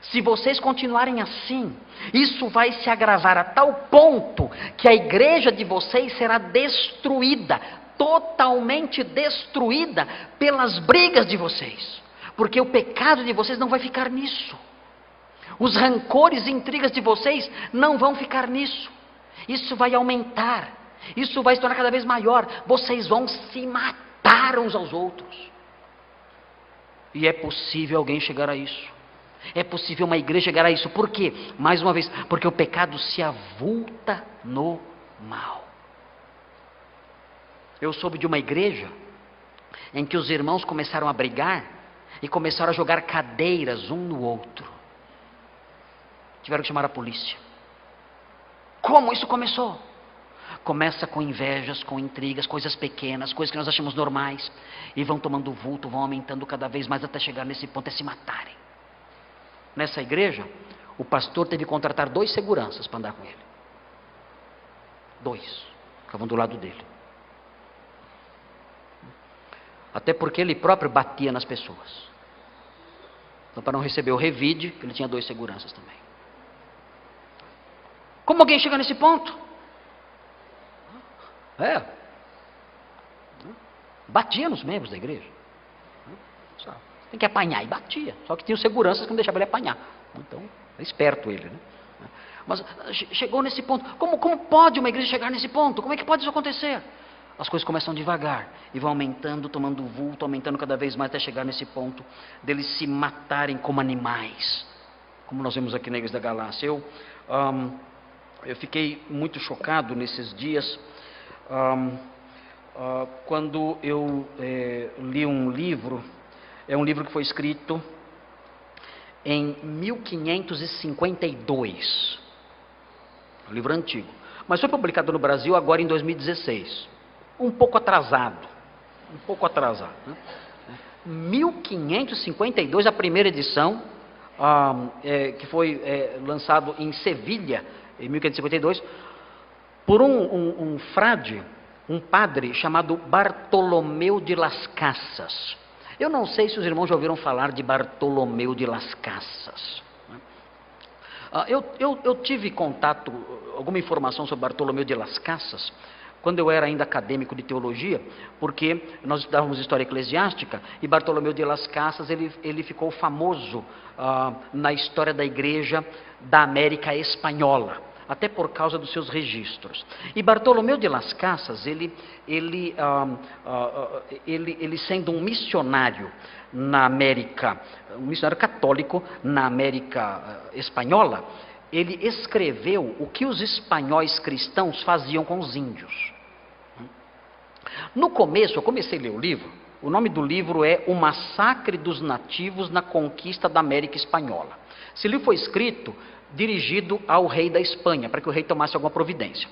Se vocês continuarem assim, isso vai se agravar a tal ponto que a igreja de vocês será destruída, totalmente destruída pelas brigas de vocês. Porque o pecado de vocês não vai ficar nisso. Os rancores e intrigas de vocês não vão ficar nisso. Isso vai aumentar. Isso vai se tornar cada vez maior. Vocês vão se matar uns aos outros. E é possível alguém chegar a isso. É possível uma igreja chegar a isso. Por quê? Mais uma vez, porque o pecado se avulta no mal. Eu soube de uma igreja em que os irmãos começaram a brigar e começaram a jogar cadeiras um no outro. Tiveram que chamar a polícia. Como isso começou? Começa com invejas, com intrigas, coisas pequenas, coisas que nós achamos normais, e vão tomando vulto, vão aumentando cada vez mais até chegar nesse ponto, é se matarem. Nessa igreja, o pastor teve que contratar 2 seguranças para andar com ele. 2, ficavam do lado dele. Até porque ele próprio batia nas pessoas. Então, para não receber o revide, ele tinha 2 seguranças também. Como alguém chega nesse ponto? Batia nos membros da igreja. Tem que apanhar, e batia. Só que tinha seguranças que não deixavam ele apanhar. Então, é esperto ele, né? Mas chegou nesse ponto. Como pode uma igreja chegar nesse ponto? Como é que pode isso acontecer? As coisas começam devagar e vão aumentando, tomando vulto, aumentando cada vez mais até chegar nesse ponto deles se matarem como animais, como nós vemos aqui na igreja da Galácia. Eu fiquei muito chocado nesses dias quando eu li um livro. É um livro que foi escrito em 1552, um livro antigo, mas foi publicado no Brasil agora em 2016. Um pouco atrasado, né? 1552, a primeira edição, que foi lançado em Sevilha, em 1552, por um frade, um padre chamado Bartolomeu de Las Casas. Eu não sei se os irmãos já ouviram falar de Bartolomeu de Las Casas. Eu tive contato, alguma informação sobre Bartolomeu de Las Casas, quando eu era ainda acadêmico de teologia, porque nós estudávamos história eclesiástica, e Bartolomeu de Las Casas, ele ficou famoso na história da igreja da América Espanhola, até por causa dos seus registros. E Bartolomeu de Las Casas, ele sendo um missionário na América, um missionário católico na América Espanhola, ele escreveu o que os espanhóis cristãos faziam com os índios. No começo, eu comecei a ler o livro, o nome do livro é O Massacre dos Nativos na Conquista da América Espanhola. Esse livro foi escrito, dirigido ao rei da Espanha, para que o rei tomasse alguma providência.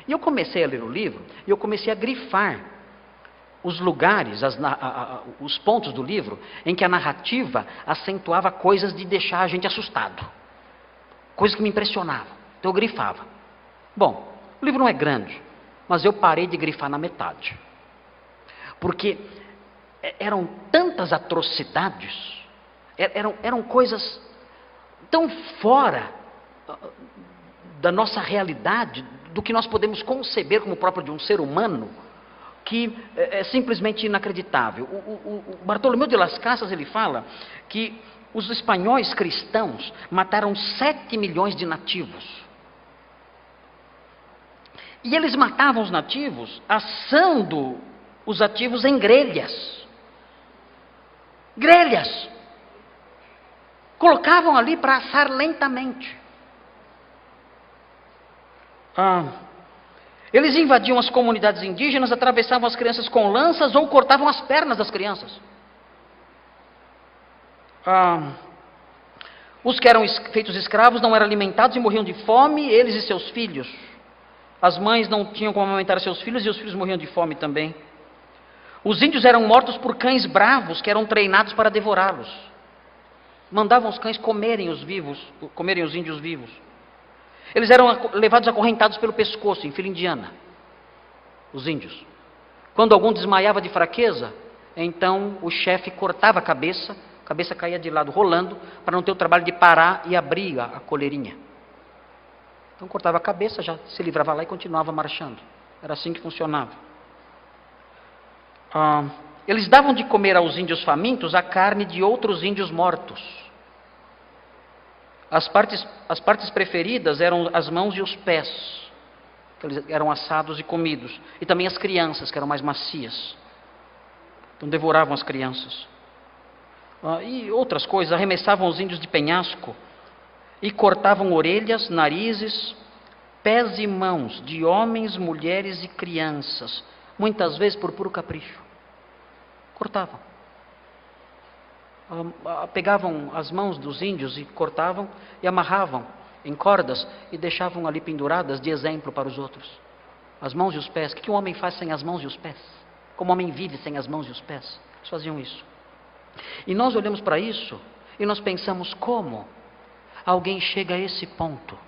E eu comecei a ler o livro, e eu comecei a grifar os lugares, os pontos do livro, em que a narrativa acentuava coisas de deixar a gente assustado. Coisas que me impressionavam. Então eu grifava. Bom, o livro não é grande, mas eu parei de grifar na metade. Porque eram tantas atrocidades, eram coisas tão fora da nossa realidade, do que nós podemos conceber como próprio de um ser humano, que é simplesmente inacreditável. O Bartolomeu de Las Casas, ele fala que os espanhóis cristãos mataram 7 milhões de nativos. E eles matavam os nativos assando os nativos em grelhas. Grelhas! Colocavam ali para assar lentamente. Eles invadiam as comunidades indígenas, atravessavam as crianças com lanças ou cortavam as pernas das crianças. Os que eram feitos escravos não eram alimentados e morriam de fome, eles e seus filhos. As mães não tinham como alimentar seus filhos e os filhos morriam de fome também. Os índios eram mortos por cães bravos que eram treinados para devorá-los. Mandavam os cães comerem os índios vivos. Eles eram levados acorrentados pelo pescoço, em fila indiana, os índios. Quando algum desmaiava de fraqueza, então o chefe cortava a cabeça caía de lado, rolando, para não ter o trabalho de parar e abrir a coleirinha. Então cortava a cabeça, já se livrava lá e continuava marchando. Era assim que funcionava. Eles davam de comer aos índios famintos a carne de outros índios mortos. As partes preferidas eram as mãos e os pés, que eles eram assados e comidos. E também as crianças, que eram mais macias. Então devoravam as crianças. E outras coisas, arremessavam os índios de penhasco e cortavam orelhas, narizes, pés e mãos de homens, mulheres e crianças, muitas vezes por puro capricho. Cortavam. Pegavam as mãos dos índios e cortavam e amarravam em cordas e deixavam ali penduradas de exemplo para os outros. As mãos e os pés. O que um homem faz sem as mãos e os pés? Como um homem vive sem as mãos e os pés? Eles faziam isso. E nós olhamos para isso e nós pensamos: como alguém chega a esse ponto?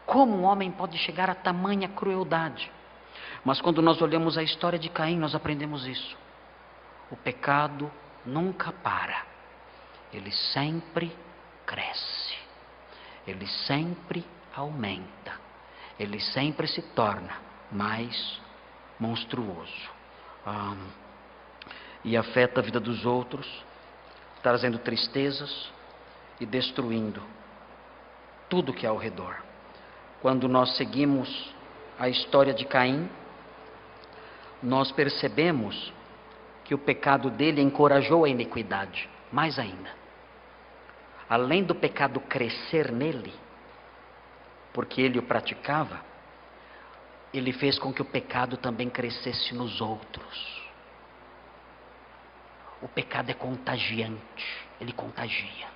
Como um homem pode chegar a tamanha crueldade? Mas quando nós olhamos a história de Caim, nós aprendemos isso. O pecado nunca para. Ele sempre cresce. Ele sempre aumenta. Ele sempre se torna mais monstruoso. E afeta a vida dos outros, trazendo tristezas e destruindo tudo que há ao redor. Quando nós seguimos a história de Caim, nós percebemos que o pecado dele encorajou a iniquidade, mais ainda. Além do pecado crescer nele, porque ele o praticava, ele fez com que o pecado também crescesse nos outros. O pecado é contagiante, ele contagia.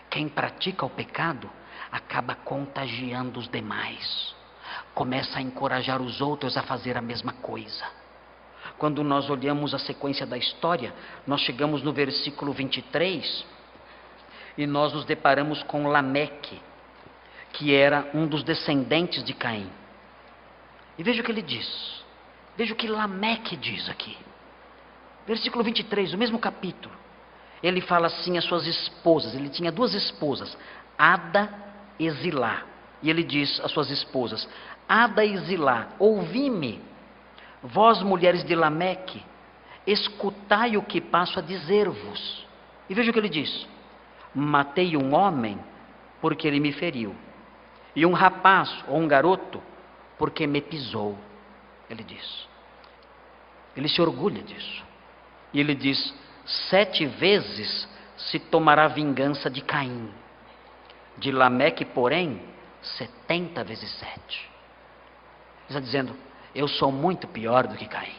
Quem pratica o pecado acaba contagiando os demais, começa a encorajar os outros a fazer a mesma coisa. Quando nós olhamos a sequência da história, nós chegamos no versículo 23 e nós nos deparamos com Lameque, que era um dos descendentes de Caim. E veja o que ele diz, veja o que Lameque diz aqui. Versículo 23, o mesmo capítulo. Ele fala assim às suas esposas. Ele tinha 2 esposas, Ada e Zilá. E ele diz às suas esposas: Ada e Zilá, ouvi-me, vós mulheres de Lameque, escutai o que passo a dizer-vos. E veja o que ele diz: matei um homem porque ele me feriu, e um rapaz ou um garoto porque me pisou. Ele diz. Ele se orgulha disso. E ele diz: 7 vezes se tomará vingança de Caim. De Lameque, porém, 70 vezes 7. Ele está dizendo: eu sou muito pior do que Caim.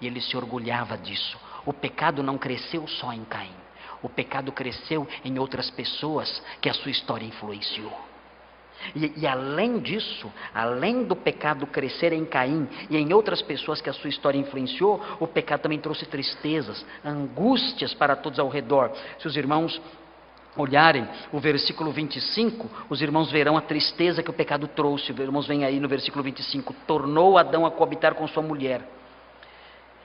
E ele se orgulhava disso. O pecado não cresceu só em Caim. O pecado cresceu em outras pessoas que a sua história influenciou. E além disso, além do pecado crescer em Caim e em outras pessoas que a sua história influenciou, o pecado também trouxe tristezas, angústias para todos ao redor. Se os irmãos olharem o versículo 25, os irmãos verão a tristeza que o pecado trouxe. Os irmãos veem aí no versículo 25: tornou Adão a coabitar com sua mulher,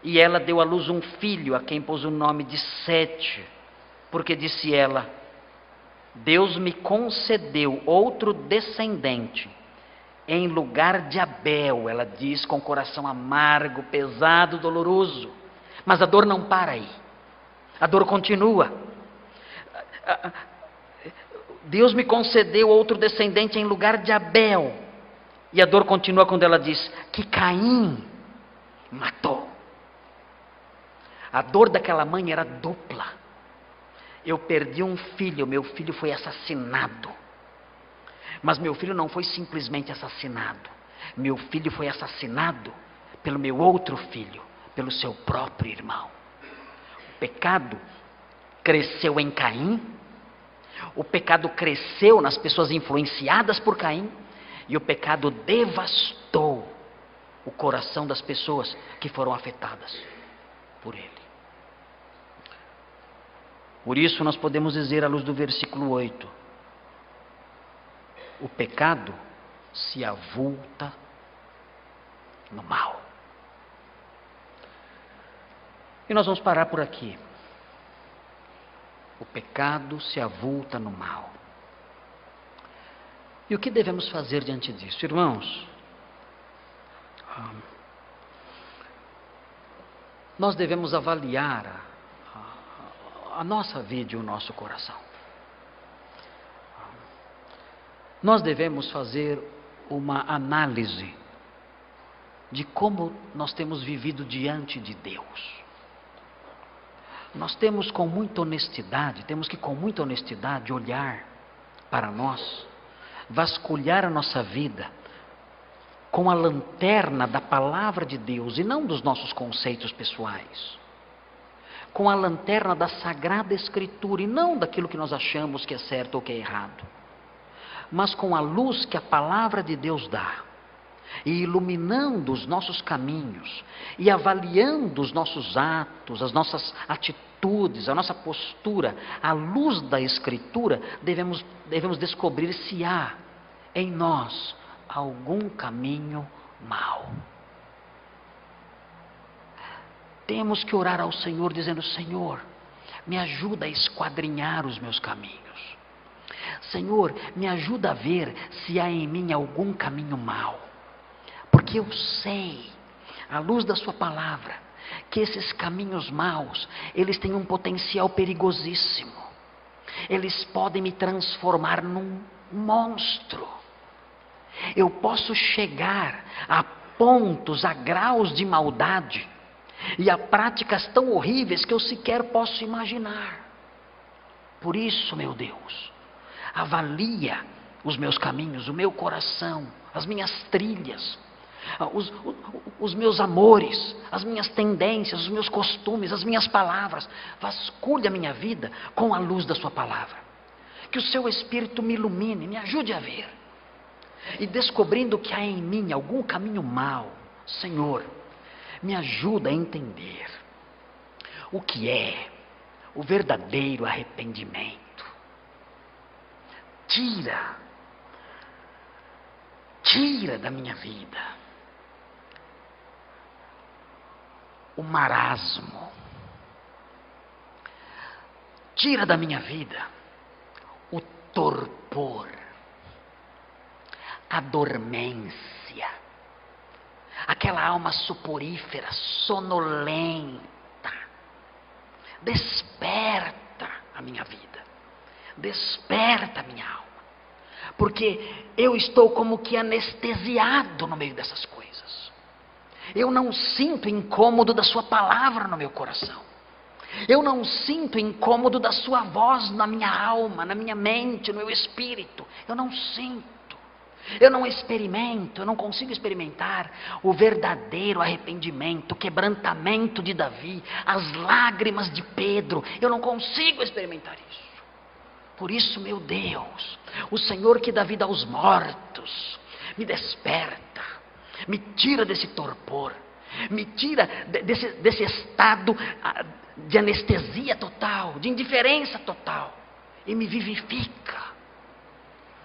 e ela deu à luz um filho, a quem pôs o nome de Sete, porque disse ela: Deus me concedeu outro descendente em lugar de Abel. Ela diz com coração amargo, pesado, doloroso. Mas a dor não para aí. A dor continua. Deus me concedeu outro descendente em lugar de Abel. E a dor continua quando ela diz que Caim matou. A dor daquela mãe era dupla. Eu perdi um filho, meu filho foi assassinado. Mas meu filho não foi simplesmente assassinado. Meu filho foi assassinado pelo meu outro filho, pelo seu próprio irmão. O pecado cresceu em Caim. O pecado cresceu nas pessoas influenciadas por Caim. E o pecado devastou o coração das pessoas que foram afetadas por ele. Por isso nós podemos dizer, à luz do versículo 8, o pecado se avulta no mal. E nós vamos parar por aqui. O pecado se avulta no mal. E o que devemos fazer diante disso? Irmãos, nós devemos avaliar a nossa vida e o nosso coração. Nós devemos fazer uma análise de como nós temos vivido diante de Deus. Nós temos que com muita honestidade olhar para nós, vasculhar a nossa vida com a lanterna da palavra de Deus e não dos nossos conceitos pessoais. Com a lanterna da Sagrada Escritura e não daquilo que nós achamos que é certo ou que é errado, mas com a luz que a palavra de Deus dá, e iluminando os nossos caminhos, e avaliando os nossos atos, as nossas atitudes, a nossa postura, à luz da Escritura, devemos descobrir se há em nós algum caminho mau. Temos que orar ao Senhor dizendo: Senhor, me ajuda a esquadrinhar os meus caminhos. Senhor, me ajuda a ver se há em mim algum caminho mau. Porque eu sei, à luz da sua palavra, que esses caminhos maus, eles têm um potencial perigosíssimo. Eles podem me transformar num monstro. Eu posso chegar a pontos, a graus de maldade e a práticas tão horríveis que eu sequer posso imaginar. Por isso, meu Deus, avalia os meus caminhos, o meu coração, as minhas trilhas, os meus amores, as minhas tendências, os meus costumes, as minhas palavras. Vasculhe a minha vida com a luz da sua palavra. Que o seu Espírito me ilumine, me ajude a ver. E descobrindo que há em mim algum caminho mau, Senhor, me ajuda a entender o que é o verdadeiro arrependimento. Tira da minha vida o marasmo. Tira da minha vida o torpor, a dormência, aquela alma soporífera, sonolenta. Desperta a minha vida, desperta a minha alma, porque eu estou como que anestesiado no meio dessas coisas. Eu não sinto incômodo da sua palavra no meu coração. Eu não sinto incômodo da sua voz na minha alma, na minha mente, no meu espírito. Eu não sinto. Eu não consigo experimentar o verdadeiro arrependimento, o quebrantamento de Davi, as lágrimas de Pedro. Eu não consigo experimentar isso. Por isso, meu Deus, o Senhor que dá vida aos mortos, me desperta, me tira desse torpor, me tira desse estado de anestesia total, de indiferença total, e me vivifica,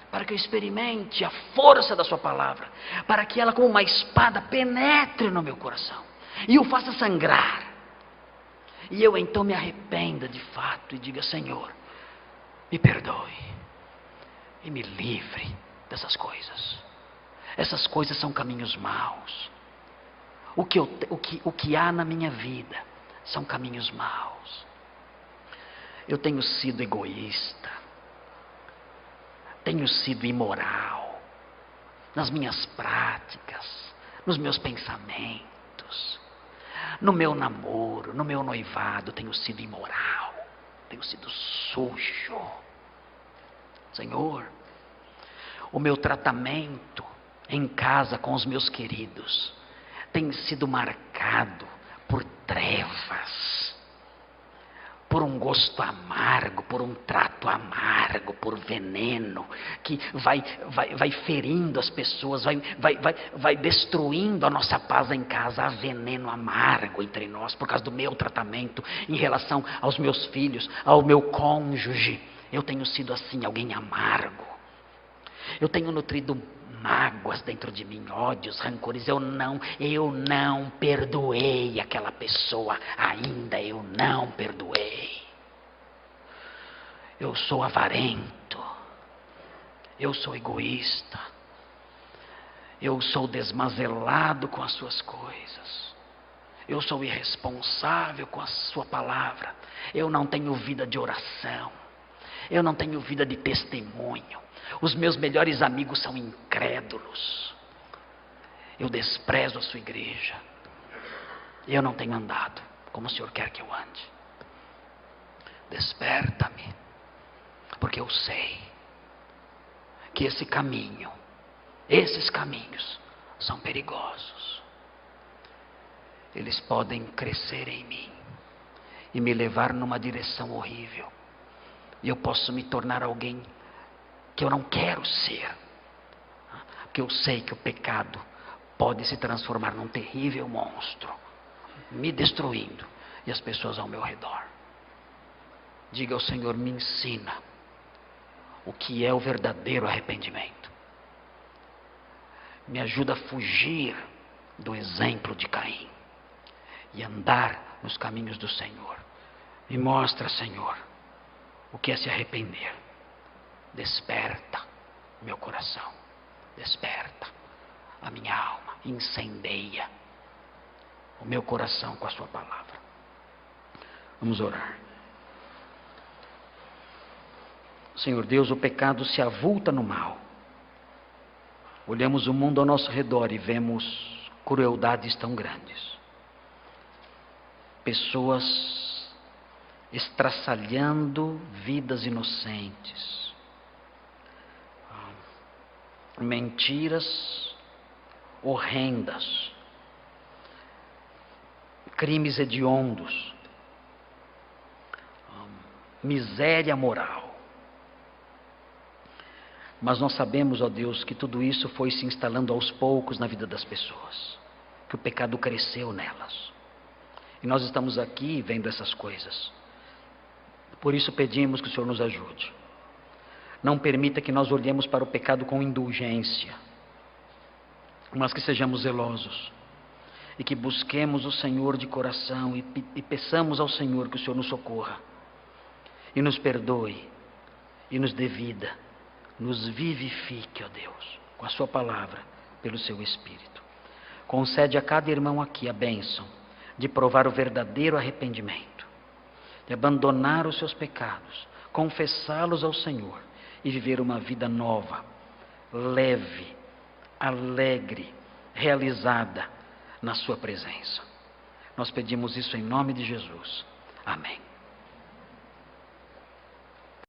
para que eu experimente a força da sua palavra, para que ela como uma espada penetre no meu coração, e o faça sangrar, e eu então me arrependa de fato, e diga: Senhor, me perdoe, e me livre dessas coisas. Essas coisas são caminhos maus. O que há na minha vida são caminhos maus. Eu tenho sido egoísta, tenho sido imoral nas minhas práticas, nos meus pensamentos, no meu namoro, no meu noivado, tenho sido imoral, tenho sido sujo. Senhor, o meu tratamento em casa com os meus queridos tem sido marcado por trevas, por um gosto amargo, por um trato amargo, por veneno que vai ferindo as pessoas, vai destruindo a nossa paz em casa. Há veneno amargo entre nós por causa do meu tratamento em relação aos meus filhos, ao meu cônjuge. Eu tenho sido assim, alguém amargo. Eu tenho nutrido mágoas dentro de mim, ódios, rancores. Eu não perdoei aquela pessoa, ainda eu não perdoei. Eu sou avarento, eu sou egoísta, eu sou desmazelado com as suas coisas, eu sou irresponsável com a sua palavra, eu não tenho vida de oração, eu não tenho vida de testemunho. Os meus melhores amigos são incrédulos. Eu desprezo a sua igreja. Eu não tenho andado como o Senhor quer que eu ande. Desperta-me, porque eu sei que esses caminhos são perigosos. Eles podem crescer em mim e me levar numa direção horrível. E eu posso me tornar alguém que eu não quero ser, porque eu sei que o pecado pode se transformar num terrível monstro, me destruindo, e as pessoas ao meu redor. Diga ao Senhor: me ensina o que é o verdadeiro arrependimento, me ajuda a fugir do exemplo de Caim e andar nos caminhos do Senhor. Me mostra, Senhor, o que é se arrepender. Desperta meu coração, desperta a minha alma, incendeia o meu coração com a sua palavra. Vamos orar. Senhor Deus, o pecado se avulta no mal. Olhamos o mundo ao nosso redor e vemos crueldades tão grandes. Pessoas estraçalhando vidas inocentes. Mentiras horrendas, crimes hediondos, miséria moral. Mas nós sabemos, ó Deus, que tudo isso foi se instalando aos poucos na vida das pessoas, que o pecado cresceu nelas. E nós estamos aqui vendo essas coisas. Por isso pedimos que o Senhor nos ajude. Não permita que nós olhemos para o pecado com indulgência, mas que sejamos zelosos e que busquemos o Senhor de coração e peçamos ao Senhor que o Senhor nos socorra e nos perdoe e nos dê vida, nos vivifique, ó Deus, com a sua palavra, pelo seu Espírito. Concede a cada irmão aqui a bênção de provar o verdadeiro arrependimento, de abandonar os seus pecados, confessá-los ao Senhor e viver uma vida nova, leve, alegre, realizada na sua presença. Nós pedimos isso em nome de Jesus. Amém.